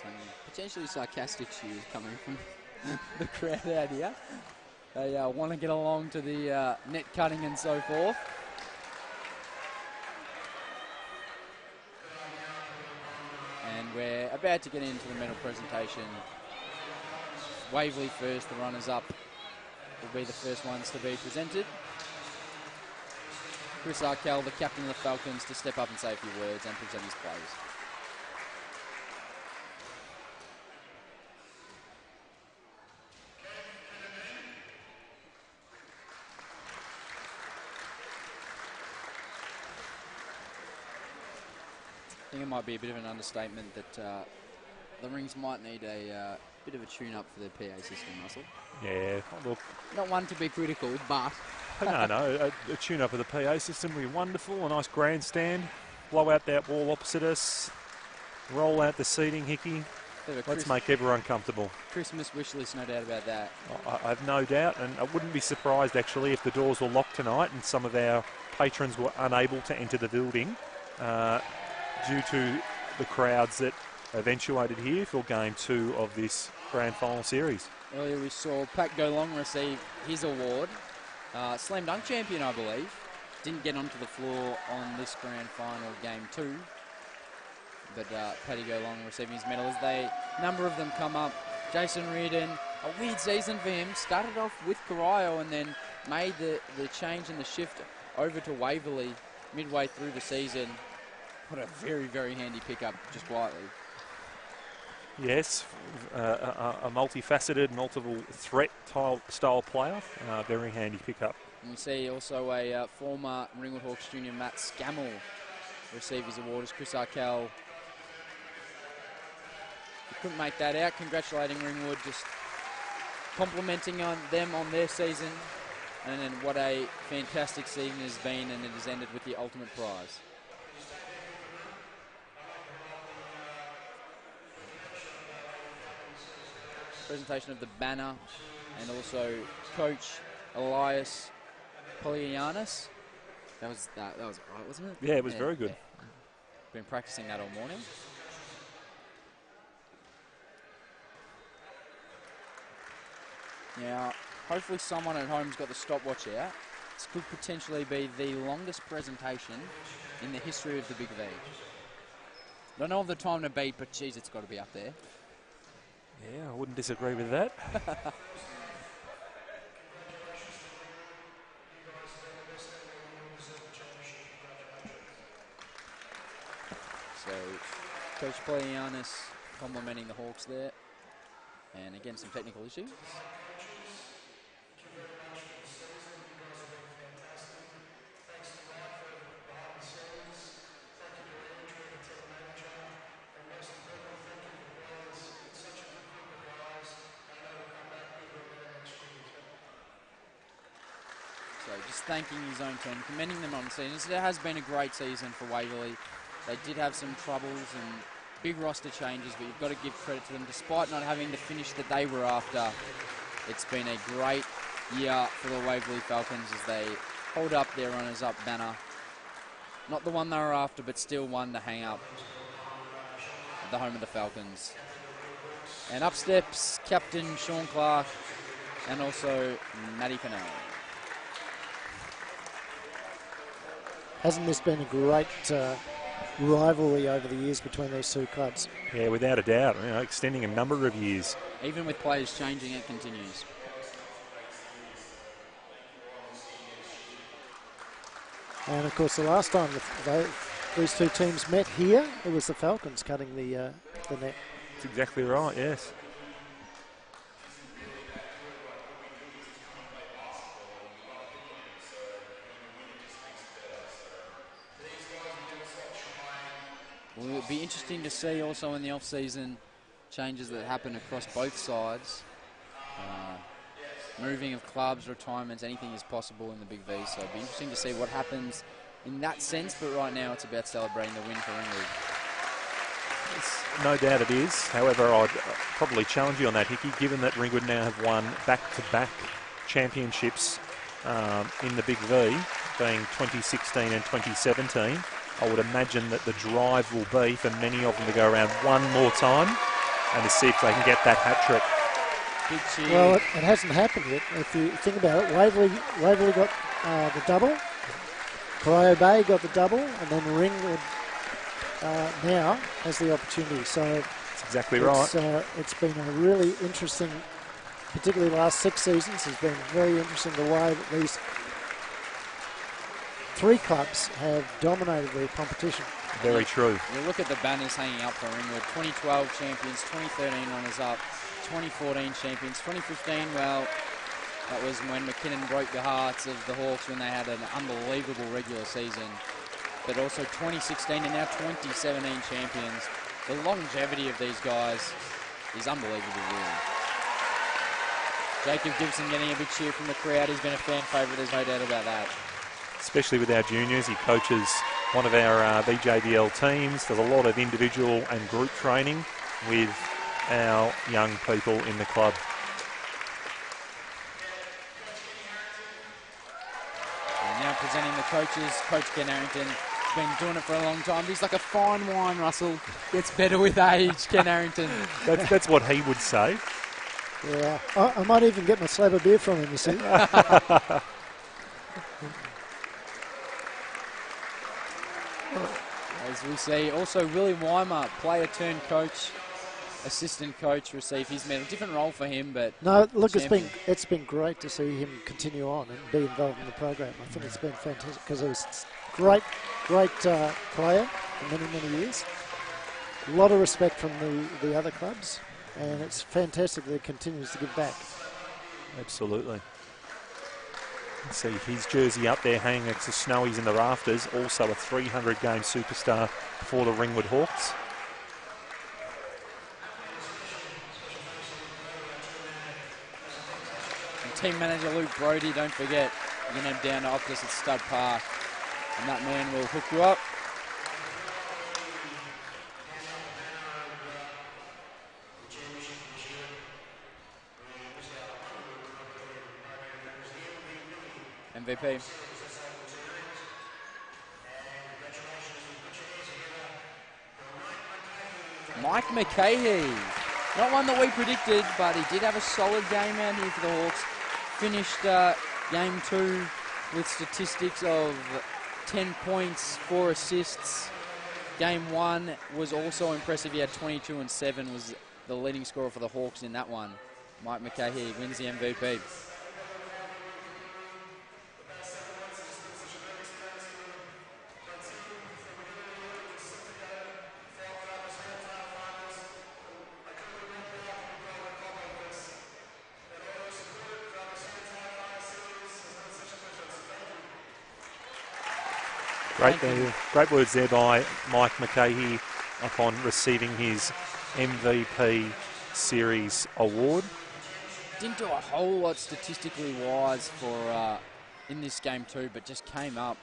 Some potentially sarcastic cheers coming from the crowd out here. They want to get along to the net cutting and so forth. And we're about to get into the medal presentation. Waverley first, the runners-up will be the first ones to be presented. Chris Arkell, the captain of the Falcons, to step up and say a few words and present his players. I think it might be a bit of an understatement that the Rings might need a bit of a tune-up for their PA system, Russell. Yeah, look. Not one to be critical, but... no, a tune-up of the PA system would be wonderful. A nice grandstand. Blow out that wall opposite us. Roll out the seating, Hickey. Let's make everyone comfortable. Christmas wish list, no doubt about that. I have no doubt, and I wouldn't be surprised, actually, if the doors were locked tonight and some of our patrons were unable to enter the building due to the crowds that eventuated here for Game 2 of this Grand Final Series. Earlier we saw Pat Golong receive his award. Slam dunk champion, I believe. Didn't get onto the floor on this Grand Final Game 2. But Paddy Golong receiving his medal as a number of them come up. Jason Reardon, a weird season for him. Started off with Corio and then made the change and the shift over to Waverley midway through the season. What a very, very handy pickup, just quietly. Yes, a multifaceted, multiple threat style player. Very handy pickup. And we see also a former Ringwood Hawks junior, Matt Scammell, receive his award as Chris Arkell. He couldn't make that out. Congratulating Ringwood, just complimenting on them on their season. And then what a fantastic season it has been, and it has ended with the ultimate prize. Presentation of the banner, and also Coach Elias Polianis. That was right, wasn't it? Yeah, it was very good. Yeah. Been practicing that all morning. Now, hopefully someone at home's got the stopwatch out. This could potentially be the longest presentation in the history of the BigV. Don't know of the time to beat, but geez, it's got to be up there. Yeah, I wouldn't disagree with that. So, Coach Polianis complimenting the Hawks there. And again, some technical issues. just thanking his own team, commending them on the season. It has been a great season for Waverley. They did have some troubles and big roster changes, but you've got to give credit to them. Despite not having the finish that they were after, it's been a great year for the Waverley Falcons as they hold up their runners-up banner. Not the one they were after, but still one to hang up at the home of the Falcons. And up steps Captain Sean Clark and also Matty Pennell. Hasn't this been a great rivalry over the years between these two clubs? Yeah, without a doubt. You know, extending a number of years. Even with players changing, it continues. And of course, the last time these two teams met here, it was the Falcons cutting the net. That's exactly right, yes. Well, it would be interesting to see also in the off-season changes that happen across both sides. Moving of clubs, retirements, anything is possible in the Big V. So it'll be interesting to see what happens in that sense. But right now it's about celebrating the win for Ringwood. No doubt it is. However, I'd probably challenge you on that, Hickey, given that Ringwood now have won back-to-back championships in the Big V, being 2016 and 2017. I would imagine that the drive will be for many of them to go around one more time and to see if they can get that hat-trick. Well, it hasn't happened yet. If you think about it, Waverley got the double, Corio Bay got the double, and then Ringwood now has the opportunity. So that's exactly right. It's been a really interesting, particularly the last 6 seasons, has been very interesting the way that these 3 clubs have dominated their competition. Very true. You look at the banners hanging up for Ringwood. 2012 champions, 2013 runners-up, 2014 champions, 2015, well, that was when McKinnon broke the hearts of the Hawks when they had an unbelievable regular season. But also 2016 and now 2017 champions. The longevity of these guys is unbelievable, really. Jacob Gibson getting a big cheer from the crowd. He's been a fan favourite, there's no doubt about that. Especially with our juniors. He coaches one of our BJBL teams. There's a lot of individual and group training with our young people in the club. And now presenting the coaches, Coach Ken Harrington. He's been doing it for a long time. He's like a fine wine, Russell. Gets better with age, Ken Harrington. That's what he would say. Yeah, I might even get my slab of beer from him, you see. As we see, also Willie Weimer, player turned coach, assistant coach, received his medal. Different role for him, but no. Look, it's been great to see him continue on and be involved in the program. I think it's been fantastic because he was a great player for many years. A lot of respect from the other clubs, and it's fantastic that he continues to give back. Absolutely. See his jersey up there hanging next to Snowy's in the rafters, also a 300-game superstar for the Ringwood Hawks. And team manager Luke Brodie, don't forget, you can head down to Optus at Stud Park, and that man will hook you up. MVP. Mike McCahey. Not one that we predicted, but he did have a solid game out here for the Hawks. Finished game 2 with statistics of 10 points, 4 assists. Game 1 was also impressive. He had 22 and 7, was the leading scorer for the Hawks in that one. Mike McCahey wins the MVP. Great words there by Mike McCahey upon receiving his MVP Series award. Didn't do a whole lot statistically wise for in this game too, but just came up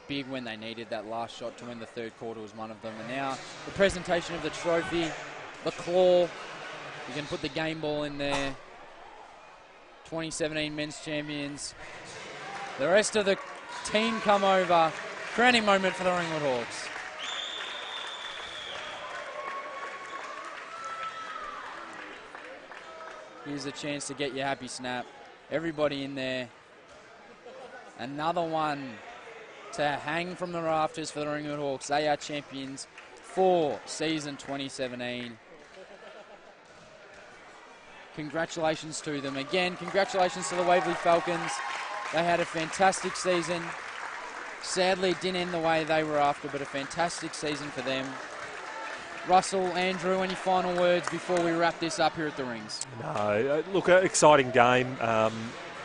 big when they needed that last shot to win the third quarter was one of them. And now the presentation of the trophy, the claw, you can put the game ball in there. 2017 men's champions. The rest of the team come over. Crowning moment for the Ringwood Hawks. Here's a chance to get your happy snap. Everybody in there. Another one to hang from the rafters for the Ringwood Hawks. They are champions for season 2017. Congratulations to them. Again, congratulations to the Waverley Falcons. They had a fantastic season. Sadly, it didn't end the way they were after, but a fantastic season for them. Russell, Andrew, any final words before we wrap this up here at the Rings? No, look, an exciting game.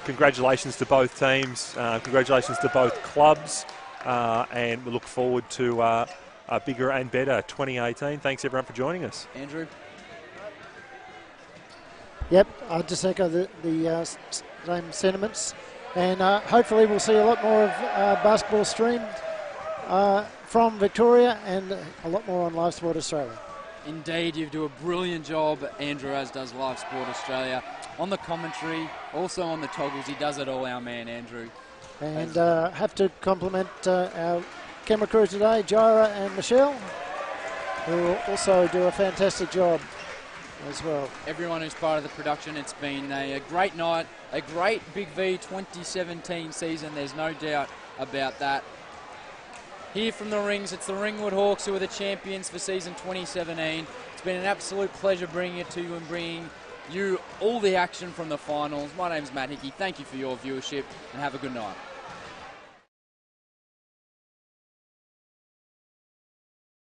Congratulations to both teams. Congratulations to both clubs. And we look forward to a bigger and better 2018. Thanks, everyone, for joining us. Andrew? Yep, I'll just echo the same sentiments. And hopefully we'll see a lot more of basketball streamed from Victoria and a lot more on Live Sport Australia. Indeed, you do a brilliant job, Andrew, as does Live Sport Australia. On the commentary, also on the toggles, he does it all, our man, Andrew. And have to compliment our camera crew today, Jira and Michelle, who also do a fantastic job as well. Everyone who's part of the production, it's been a great night, a great BigV 2017 season, there's no doubt about that. Here from the Rings, it's the Ringwood Hawks who are the champions for season 2017. It's been an absolute pleasure bringing it to you and bringing you all the action from the finals. My name's Matt Hickey. Thank you for your viewership and have a good night.